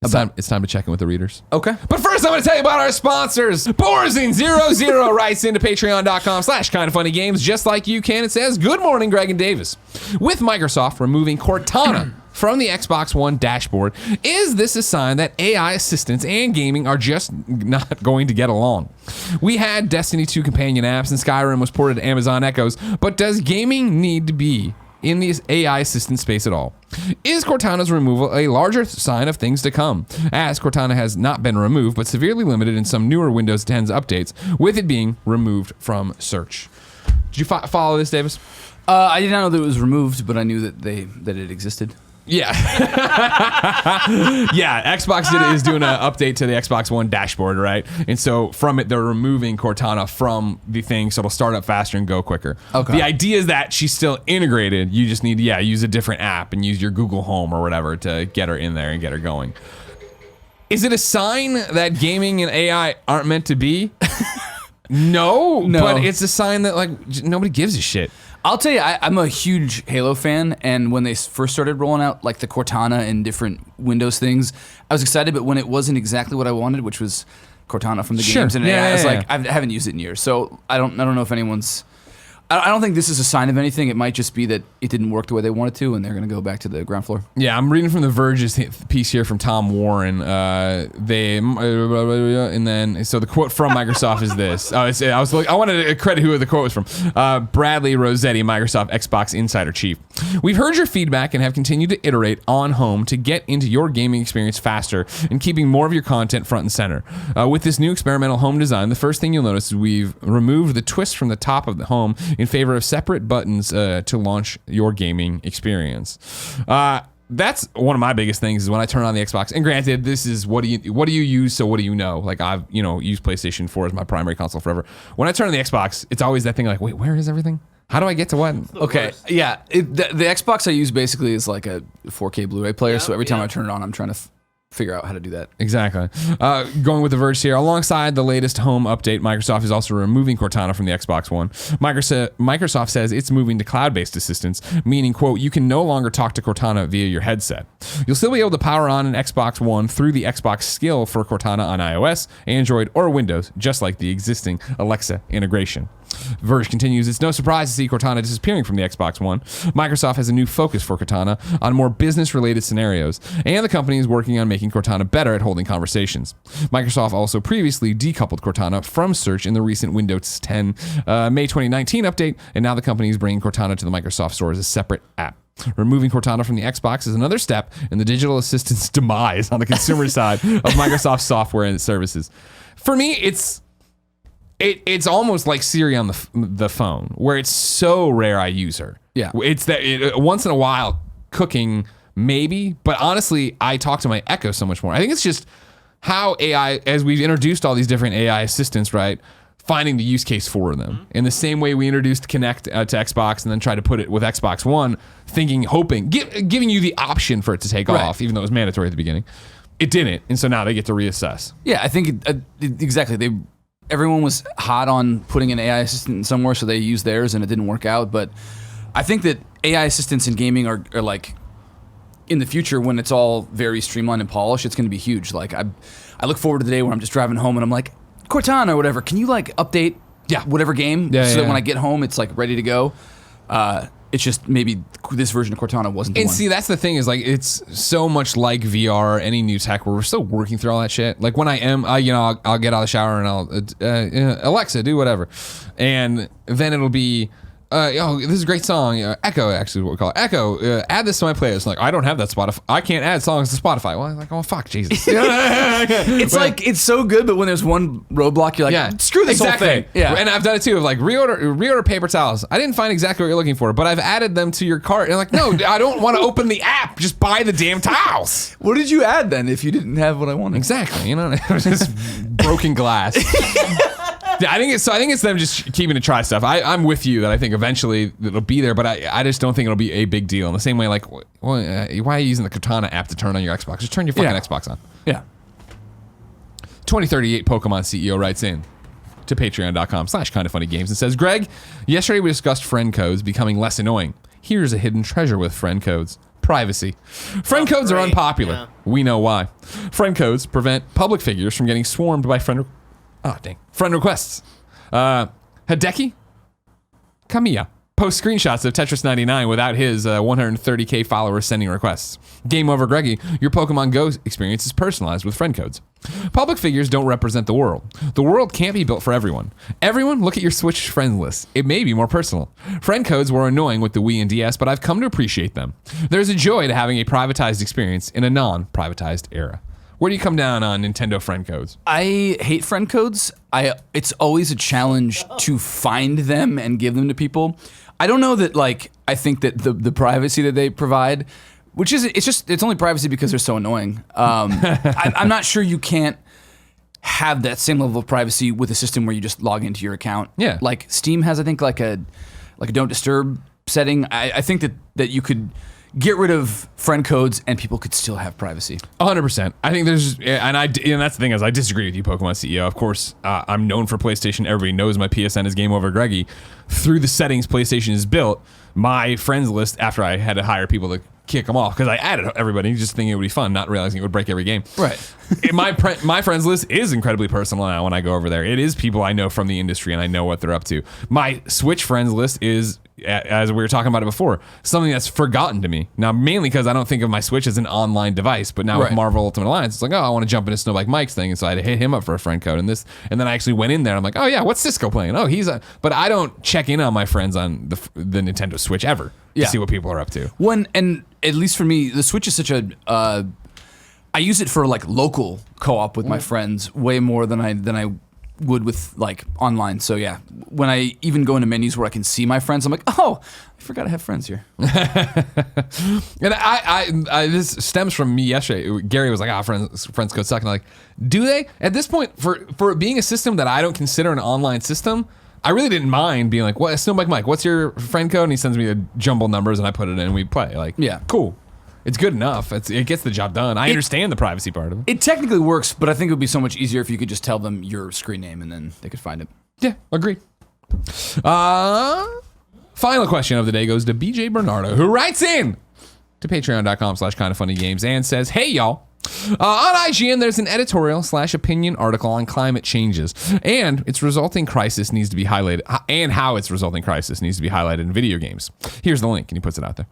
It's time to check in with the readers. Okay. But first, I'm going to tell you about our sponsors. Borzing00 writes into patreon.com/kindoffunnygames just like you can. It says, "Good morning, Greg and Davis. With Microsoft removing Cortana from the Xbox One dashboard. Is this a sign that AI assistants and gaming are just not going to get along? We had Destiny 2 companion apps and Skyrim was ported to Amazon Echoes, but does gaming need to be in the AI assistant space at all? Is Cortana's removal a larger sign of things to come, as Cortana has not been removed but severely limited in some newer Windows 10's updates, with it being removed from search? Did you follow this, Davis? I did not know that it was removed, but I knew that it existed. Yeah. Yeah, Xbox is doing an update to the Xbox One dashboard, right? And so from it, they're removing Cortana from the thing so it'll start up faster and go quicker. Okay. The idea is that she's still integrated. You just need to, use a different app and use your Google Home or whatever to get her in there and get her going. Is it a sign that gaming and AI aren't meant to be? No, but it's a sign that, like, nobody gives a shit. I'll tell you, I'm a huge Halo fan, and when they first started rolling out like the Cortana and different Windows things, I was excited. But when it wasn't exactly what I wanted, which was Cortana from the games and AI, I was like, I haven't used it in years, so I don't know if anyone's. I don't think this is a sign of anything. It might just be that it didn't work the way they wanted to, and they're going to go back to the ground floor. Yeah, I'm reading from The Verge's piece here from Tom Warren. And then so the quote from Microsoft is this. I wanted to credit who the quote was from. Bradley Rossetti, Microsoft Xbox Insider Chief. We've heard your feedback and have continued to iterate on Home to get into your gaming experience faster and keeping more of your content front and center. With this new experimental home design, the first thing you'll notice is we've removed the twist from the top of the home in favor of separate buttons to launch your gaming experience. That's one of my biggest things is when I turn on the Xbox. And granted, this is what do you use? So what do you know? Like I've used PlayStation 4 as my primary console forever. When I turn on the Xbox, it's always that thing like, wait, where is everything? How do I get to what? Okay, yeah. The Xbox I use basically is like a 4K Blu-ray player. So every time I turn it on, I'm trying to figure out how to do that. Exactly. Going with The Verge here, alongside the latest home update, Microsoft is also removing Cortana from the Xbox One. Microsoft says it's moving to cloud-based assistance, meaning, quote, you can no longer talk to Cortana via your headset. You'll still be able to power on an Xbox One through the Xbox skill for Cortana on iOS, Android, or Windows, just like the existing Alexa integration. Verge continues, it's no surprise to see Cortana disappearing from the Xbox One. Microsoft has a new focus for Cortana on more business-related scenarios, and the company is working on making Cortana better at holding conversations. Microsoft also previously decoupled Cortana from search in the recent Windows 10 May 2019 update, and now the company is bringing Cortana to the Microsoft Store as a separate app. Removing Cortana from the Xbox is another step in the digital assistant's demise on the consumer side of Microsoft software and services. For me, it's almost like Siri on the phone, where it's so rare I use her. Yeah. It's that once in a while cooking, maybe, but honestly, I talk to my Echo so much more. I think it's just how AI, as we've introduced all these different AI assistants, right, finding the use case for them. In the same way we introduced Connect to Xbox and then tried to put it with Xbox One, hoping, giving you the option for it to take off, even though it was mandatory at the beginning. It didn't, and so now they get to reassess. Yeah, I think exactly. Everyone was hot on putting an AI assistant somewhere, so they used theirs, and it didn't work out. But I think that AI assistants in gaming are like, in the future, when it's all very streamlined and polished, it's going to be huge. Like I look forward to the day where I'm just driving home and I'm like, Cortana or whatever, can you like update whatever game that when I get home it's like ready to go? It's just maybe this version of Cortana wasn't the one. And see, that's the thing is like it's so much like VR or any new tech where we're still working through all that shit. Like when I am, I'll get out of the shower and I'll Alexa, do whatever, and then it'll be. This is a great song. Echo, actually, what we call it. Echo, add this to my playlist. Like, I don't have that Spotify. I can't add songs to Spotify. Well, I'm like, oh, fuck, Jesus. It's like, it's so good, but when there's one roadblock, you're like, screw this whole thing. Yeah. And I've done it too, of like, reorder paper towels. I didn't find exactly what you're looking for, but I've added them to your cart. And I'm like, no, I don't want to open the app. Just buy the damn towels. What did you add then if you didn't have what I wanted? Exactly. It was just broken glass. Yeah, I think it's them just keeping to try stuff. I'm with you that I think eventually it'll be there, but I just don't think it'll be a big deal. In the same way, like, why are you using the Cortana app to turn on your Xbox? Just turn your fucking Xbox on. Yeah. 2038 Pokémon CEO writes in to patreon.com/kindoffunnygames and says, Greg, yesterday we discussed friend codes becoming less annoying. Here's a hidden treasure with friend codes. Privacy. Friend codes are unpopular. Yeah. We know why. Friend codes prevent public figures from getting swarmed by friend requests. Hideki, Kamiya, posts screenshots of Tetris 99 without his 130K followers sending requests. Game over, Greggy. Your Pokemon Go experience is personalized with friend codes. Public figures don't represent the world. The world can't be built for everyone. Everyone, look at your Switch friends list. It may be more personal. Friend codes were annoying with the Wii and DS, but I've come to appreciate them. There's a joy to having a privatized experience in a non-privatized era. Where do you come down on Nintendo friend codes? I hate friend codes. It's always a challenge to find them and give them to people. I don't know that I think that the privacy that they provide, which is it's only privacy because they're so annoying. I'm not sure you can't have that same level of privacy with a system where you just log into your account. Yeah. Like Steam has, I think, like a don't disturb setting. I think that you could get rid of friend codes and people could still have privacy. 100%. I think there's, and that's the thing is I disagree with you, Pokemon CEO. Of course, I'm known for PlayStation. Everybody knows my PSN is Game Over Greggy. Through the settings PlayStation is built, my friends list, after I had to hire people to kick them off, because I added everybody just thinking it would be fun, not realizing it would break every game. Right. My friends list is incredibly personal now when I go over there. It is people I know from the industry and I know what they're up to. My Switch friends list is, as we were talking about it before, something that's forgotten to me. Now, mainly because I don't think of my Switch as an online device, but now with Marvel Ultimate Alliance, it's like, oh, I want to jump into Snowbike Mike's thing, and so I had to hit him up for a friend code and this, and then I actually went in there, and I'm like, oh yeah, what's Cisco playing? Oh, but I don't check in on my friends on the Nintendo Switch ever to see what people are up to. And at least for me, the Switch is such a, I use it for local co-op with my friends way more than I would with online. So yeah, when I even go into menus where I can see my friends, I'm like, oh, I forgot I have friends here. And I this stems from me yesterday. Gary was like, friends code suck. And I'm like, do they? At this point, for it being a system that I don't consider an online system, I really didn't mind being like, what, Snowbike Mike, what's your friend code? And he sends me the jumbled numbers and I put it in and we play. Yeah, cool. It's good enough. It gets the job done. I understand the privacy part of it. It technically works, but I think it would be so much easier if you could just tell them your screen name and then they could find it. Yeah, agreed. Final question of the day goes to BJ Bernardo, who writes in to patreon.com/kindoffunnygames and says, hey, y'all. On IGN, there's an editorial/opinion article on climate changes and its resulting crisis needs to be highlighted, and how its resulting crisis needs to be highlighted in video games. Here's the link, and he puts it out there.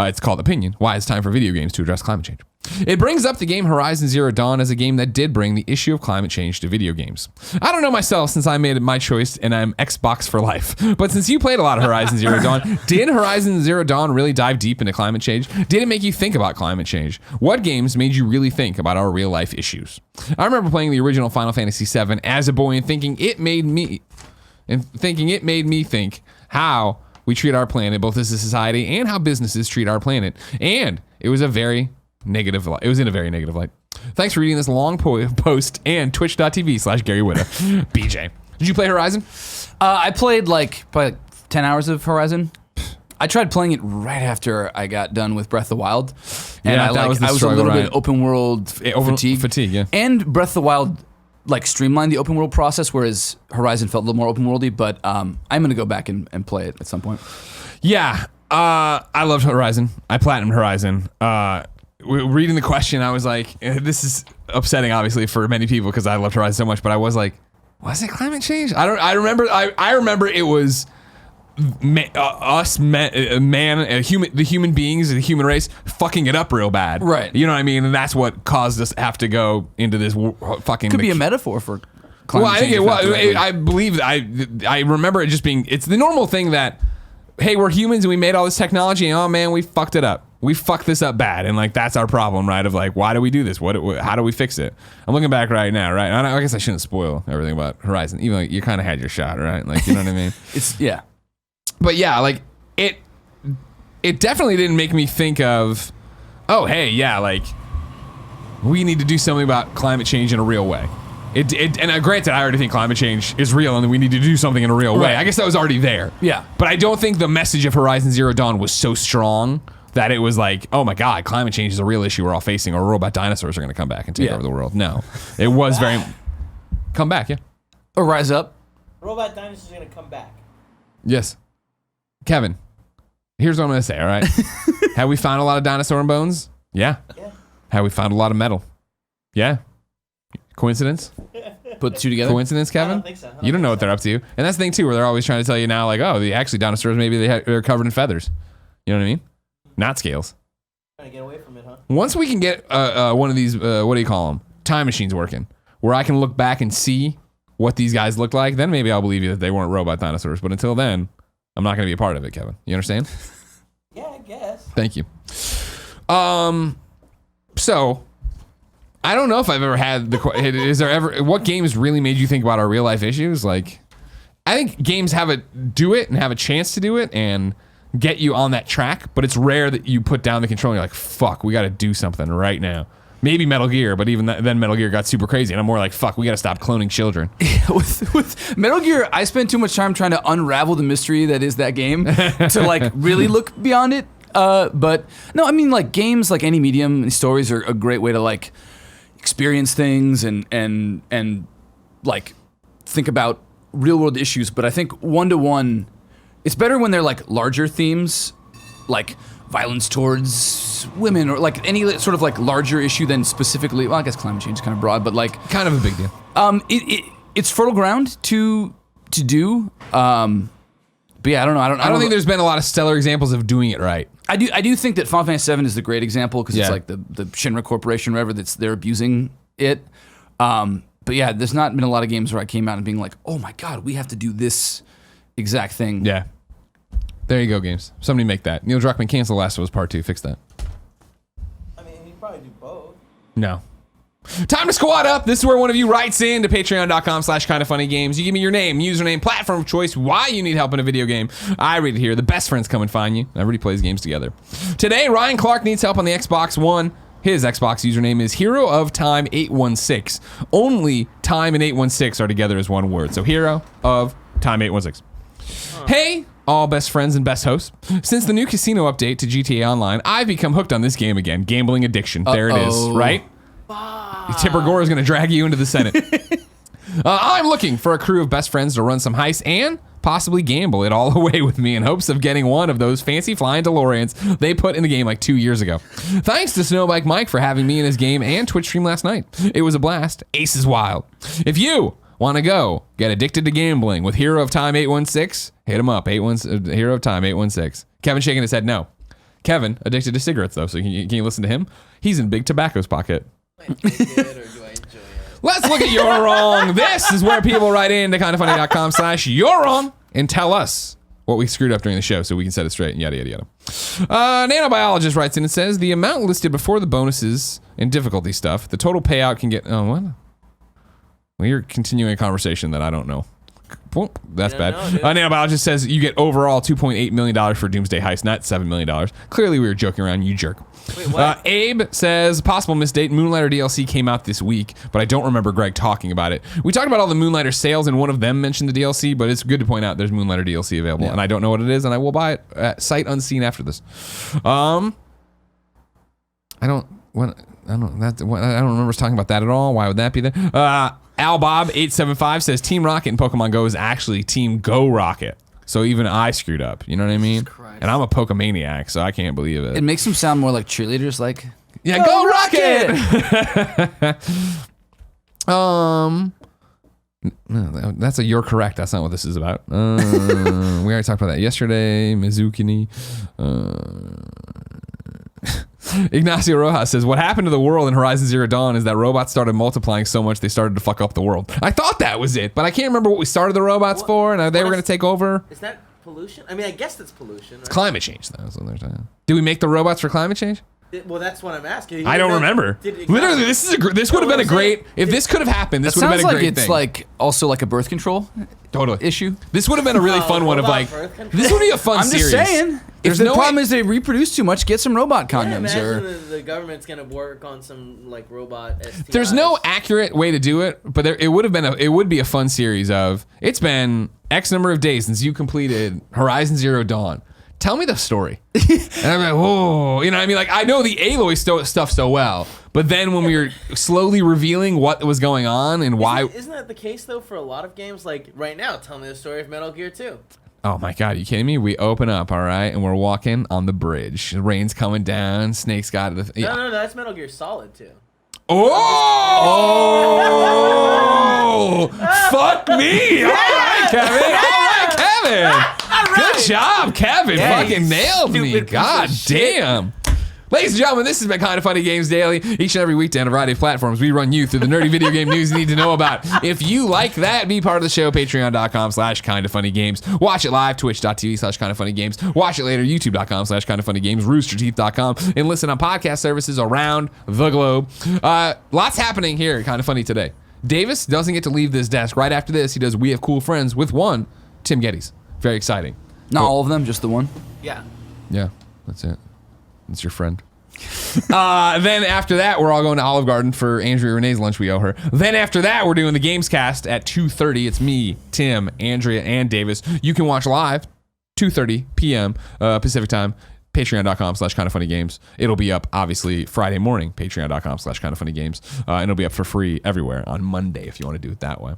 It's called Opinion: Why It's Time for Video Games to Address Climate Change. It brings up the game Horizon Zero Dawn as a game that did bring the issue of climate change to video games. I don't know myself since I made it my choice and I'm Xbox for life. But since you played a lot of Horizon Zero Dawn, did Horizon Zero Dawn really dive deep into climate change? Did it make you think about climate change? What games made you really think about our real life issues? I remember playing the original Final Fantasy VII as a boy and thinking it made me think how we treat our planet, both as a society and how businesses treat our planet. And it was a very negative light. It was in a very negative light. Thanks for reading this long post and twitch.tv/Gary Whitta. BJ, did you play Horizon? I played probably 10 hours of Horizon. I tried playing it right after I got done with Breath of the Wild. And I was a little bit open world fatigue. Yeah. And Breath of the Wild streamlined the open world process, whereas Horizon felt a little more open worldy, but I'm going to go back and play it at some point. Yeah. I loved Horizon. I platinumed Horizon. Reading the question, I was like, this is upsetting, obviously, for many people because I loved Horizon so much. But I was like, was it climate change? I remember it was the human beings, the human race, fucking it up real bad. Right. You know what I mean? And that's what caused us to have to go into this fucking. Could be a metaphor for climate change. Well, I think it was. I believe I remember it just being. It's the normal thing that, hey, we're humans and we made all this technology and oh man, we fucked it up. We fucked this up bad, and that's our problem, right? Of why do we do this? How do we fix it? I'm looking back right now, right? I guess I shouldn't spoil everything about Horizon, even though you kind of had your shot, right? You know what I mean? Yeah. But yeah, it definitely didn't make me think of, oh hey, yeah, we need to do something about climate change in a real way. And granted, I already think climate change is real and we need to do something in a real way. I guess that was already there. Yeah. But I don't think the message of Horizon Zero Dawn was so strong that it was oh my God, climate change is a real issue we're all facing, or robot dinosaurs are going to come back and take over the world. No. It was very... Come back, yeah. Or rise up. Robot dinosaurs are going to come back. Yes. Kevin, here's what I'm going to say, all right? Have we found a lot of dinosaur bones? Yeah. Have we found a lot of metal? Yeah. Coincidence? put two together. Coincidence, Kevin? I don't think so. You don't know what they're up to. And that's the thing, too, where they're always trying to tell you now, like, oh, actually, dinosaurs, maybe they're covered in feathers. You know what I mean? Not scales. Trying to get away from it, huh? Once we can get one of these, what do you call them? Time machines working, where I can look back and see what these guys look like, then maybe I'll believe you that they weren't robot dinosaurs. But until then, I'm not going to be a part of it, Kevin. You understand? Yeah, I guess. Thank you. So, I don't know if I've ever had is there ever, what games really made you think about our real life issues? Like, I think games have a chance to do it and get you on that track, but it's rare that you put down the control and you're like, fuck, we got to do something right now. Maybe Metal Gear, but even then Metal Gear got super crazy, and I'm more like, fuck, we got to stop cloning children. with Metal Gear, I spent too much time trying to unravel the mystery that is that game to like really look beyond it. But no, I mean, like games, like any medium, stories are a great way to like experience things and like think about real world issues. But I think one-to-one, it's better when they're like larger themes, like violence towards women or like any sort of like larger issue than specifically, well, I guess climate change is kind of broad, but like Kind of a big deal. it's fertile ground to do. But yeah, I don't know. I don't think there's been a lot of stellar examples of doing it right. I do think that Final Fantasy VII is the great example because Yeah. it's like the Shinra Corporation, or whatever, they're abusing it. But yeah, there's not been a lot of games where I came out and being like, oh my god, we have to do this exact thing. Yeah. There you go, games. Somebody make that. Neil Druckmann, cancel Last of Us Part 2. Fix that. I mean, he'd probably do both. No. Time to squad up. This is where one of you writes in to patreon.com/kindafunnygames. You give me your name, username, platform of choice, why you need help in a video game. I read it here. The best friends come and find you. Everybody plays games together. Today, Ryan Clark needs help on the Xbox One. His Xbox username is Hero of Time 816. Only Time and 816 are together as one word. So Hero of Time 816. Hey, all best friends and best hosts. Since the new casino update to GTA Online, I've become hooked on this game again. Gambling addiction. There it is, right? Tipper Gore is going to drag you into the Senate. I'm looking for a crew of best friends to run some heists and possibly gamble it all away with me in hopes of getting one of those fancy flying DeLoreans they put in the game like 2 years ago. Thanks to Snowbike Mike for having me in his game and Twitch stream last night. It was a blast. Ace is wild. If you want to go get addicted to gambling with Hero of Time 816, hit him up. Hero of Time 816. Kevin shaking his head no. Kevin addicted to cigarettes though, so can you listen to him? He's in Big Tobacco's pocket. Do I take it or do I enjoy it? Let's look at You're Wrong. This is where people write in to kindafunny.com/You're Wrong and tell us what we screwed up during the show so we can set it straight and yada, yada, yada. Nano Biologist writes in and says, the amount listed before the bonuses and difficulty stuff, the total payout can get... Oh, what? Well, you're continuing a conversation that I don't know. Well, that's bad. Nano Biologist says you get overall $2.8 million for Doomsday Heist, not $7 million. Clearly, we were joking around, you jerk. Wait, what? Abe says, possible misdate, Moonlighter DLC came out this week, but I don't remember Greg talking about it. We talked about all the Moonlighter sales, and one of them mentioned the DLC, but it's good to point out there's Moonlighter DLC available, and I don't know what it is, and I will buy it at sight unseen after this. I don't remember us talking about that at all. Why would that be there? AlBob875 says Team Rocket in Pokemon Go is actually Team Go Rocket. So even I screwed up. You know what I mean? And I'm a Pokemaniac, so I can't believe it. It makes them sound more like cheerleaders, like yeah, Go Rocket! No, that's a you're correct. That's not what this is about. We already talked about that yesterday. Mizukini. Ignacio Rojas says, what happened to the world in Horizon Zero Dawn is that robots started multiplying so much they started to fuck up the world. I thought that was it, but I can't remember what we started the robots for, and they were going to take over. Is that pollution? I mean, I guess that's pollution, right? It's climate change, though. So do we make the robots for climate change? Well, that's what I'm asking. I don't remember. Literally, this would have been a great... If this could have happened, this would have been a great thing. It's like also like a birth control issue. This would have been a really fun one of like... This would be a fun series. I'm just saying. If the problem is they reproduce too much, get some robot condoms. Imagine the government's gonna work on some like robot STIs. There's no accurate way to do it, but it would be a fun series of, it's been X number of days since you completed Horizon Zero Dawn. Tell me the story. And I'm like, whoa. You know what I mean? Like, I know the Aloy stuff so well, but then when we were slowly revealing what was going on and why... Isn't that the case, though, for a lot of games? Like, right now, tell me the story of Metal Gear 2. Oh my God, you kidding me? We open up, all right, and we're walking on the bridge. The rain's coming down, Snake's got it. No, that's Metal Gear Solid 2. Oh! Fuck me! All right, Kevin. Good job, Kevin. Yeah, Fucking you nailed me. stupid piece God of shit. damn. Ladies and gentlemen, this has been Kinda Funny Games Daily. Each and every weekday on a variety of platforms, we run you through the nerdy video game news you need to know about. If you like that, be part of the show, patreon.com/kindafunnygames. Watch it live, twitch.tv/kindafunnygames. Watch it later, youtube.com/kindafunnygames, roosterteeth.com, and listen on podcast services around the globe. Lots happening here at Kinda Funny today. Davis doesn't get to leave this desk. Right after this, he does We Have Cool Friends with one, Tim Geddes. Very exciting. Not all of them, just the one. Yeah. Yeah, that's it. That's your friend. Then after that, we're all going to Olive Garden for Andrea Renee's lunch we owe her. Then after that, we're doing the Gamescast at 2:30. It's me, Tim, Andrea, and Davis. You can watch live, 2:30 p.m. Pacific time, patreon.com/kindafunnygames. It'll be up, obviously, Friday morning, patreon.com/kindafunnygames. And it'll be up for free everywhere on Monday if you want to do it that way.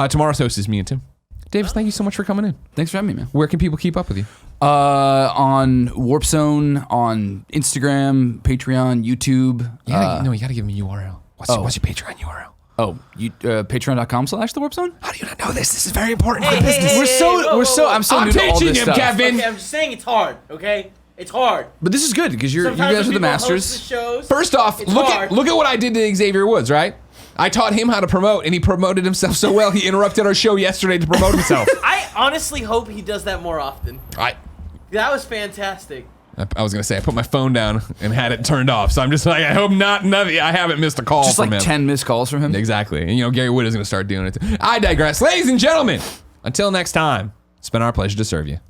Tomorrow's host is me and Tim. Davis, thank you so much for coming in. Thanks for having me, man. Where can people keep up with you? On Warp Zone, on Instagram, Patreon, YouTube. No, you got to give me a URL. What's your Patreon URL? Patreon.com/The Warp Zone. How do you not know this? This is very important Hey, for hey, business. hey, I'm so I'm new to all teaching this him, stuff. Kevin. Okay, I'm just saying it's hard, okay? It's hard. But this is good because you Sometimes guys are when the people host masters. the shows, First off, it's look hard. at what I did to Xavier Woods, right? I taught him how to promote, and he promoted himself so well, he interrupted our show yesterday to promote himself. I honestly hope he does that more often. That was fantastic. I was going to say, I put my phone down and had it turned off, so I'm just like, I hope I haven't missed a call Just from like him. 10 missed calls from him. Exactly. And, Gary Wood is going to start doing it. I digress. Ladies and gentlemen, until next time, it's been our pleasure to serve you.